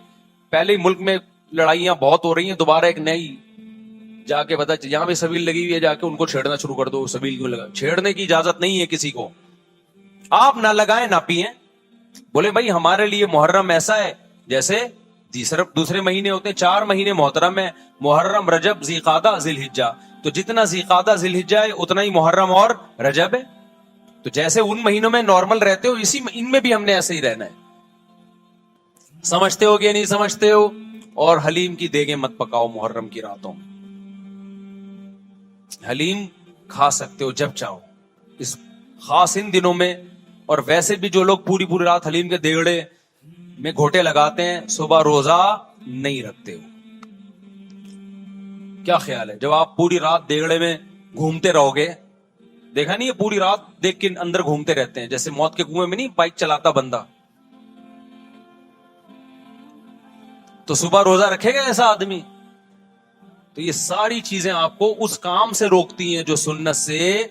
پہلے ہی ملک میں لڑائیاں بہت ہو رہی ہیں, دوبارہ ایک نئی جا کے بتا یہاں پہ سبیل لگی ہوئی ہے, جا کے ان کو چھیڑنا شروع کر دو. سبیل کیوں لگا؟ چھیڑنے کی اجازت نہیں ہے کسی کو. آپ نہ لگائیں نہ پیئیں. بولے بھائی ہمارے لیے محرم ایسا ہے جیسے صرف دوسرے مہینے ہوتے ہیں. 4 مہینے محترم ہے, محرم, رجب, ذی قعدہ, ذی الحجہ. تو جتنا ذی قعدہ ذی الحجہ ہے اتنا ہی محرم اور رجب ہے. تو جیسے ان مہینوں میں نارمل رہتے ہو ان میں بھی ہم نے ایسے ہی رہنا ہے. سمجھتے ہو کہ نہیں سمجھتے ہو؟ اور حلیم کی دیگیں مت پکاؤ محرم کی راتوں میں. حلیم کھا سکتے ہو جب چاہو اس خاص ان دنوں میں. اور ویسے بھی جو لوگ پوری رات حلیم کے دیگڑے میں گھوٹے لگاتے ہیں, صبح روزہ نہیں رکھتے ہو. کیا خیال ہے؟ جب آپ پوری رات دیگڑے میں گھومتے رہو گے, دیکھا نہیں ہے پوری رات دیکھ کے اندر گھومتے رہتے ہیں, جیسے موت کے کنویں میں نہیں بائک چلاتا بندہ, تو صبح روزہ رکھے گا ایسا آدمی؟ تو یہ ساری چیزیں آپ کو اس کام سے روکتی ہیں جو سنت سے